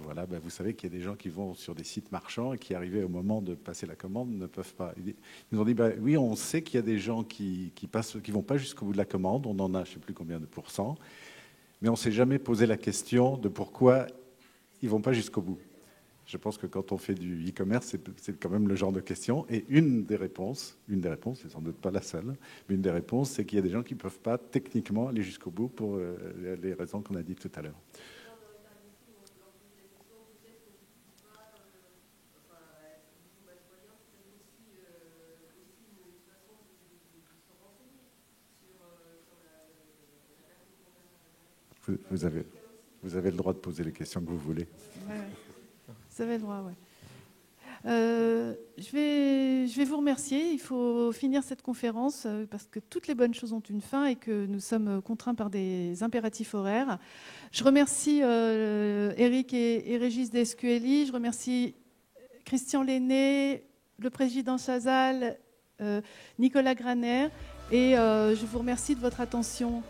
voilà, vous savez qu'il y a des gens qui vont sur des sites marchands et qui, arrivés au moment de passer la commande, ne peuvent pas. Ils nous ont dit, oui, on sait qu'il y a des gens qui vont pas jusqu'au bout de la commande, on en a je ne sais plus combien de pourcents, mais on ne s'est jamais posé la question de pourquoi ils ne vont pas jusqu'au bout. Je pense que quand on fait du e-commerce, c'est quand même le genre de question. Et une des réponses, c'est sans doute pas la seule, mais une des réponses, c'est qu'il y a des gens qui ne peuvent pas techniquement aller jusqu'au bout pour les raisons qu'on a dites tout à l'heure. Vous avez le droit de poser les questions que vous voulez. Ouais. Vous avez le droit, oui. Je vais vous remercier. Il faut finir cette conférence parce que toutes les bonnes choses ont une fin et que nous sommes contraints par des impératifs horaires. Je remercie Eric et Régis d'SQLI. Je remercie Christian Lenné, le président Chazal, Nicolas Graner. Et je vous remercie de votre attention.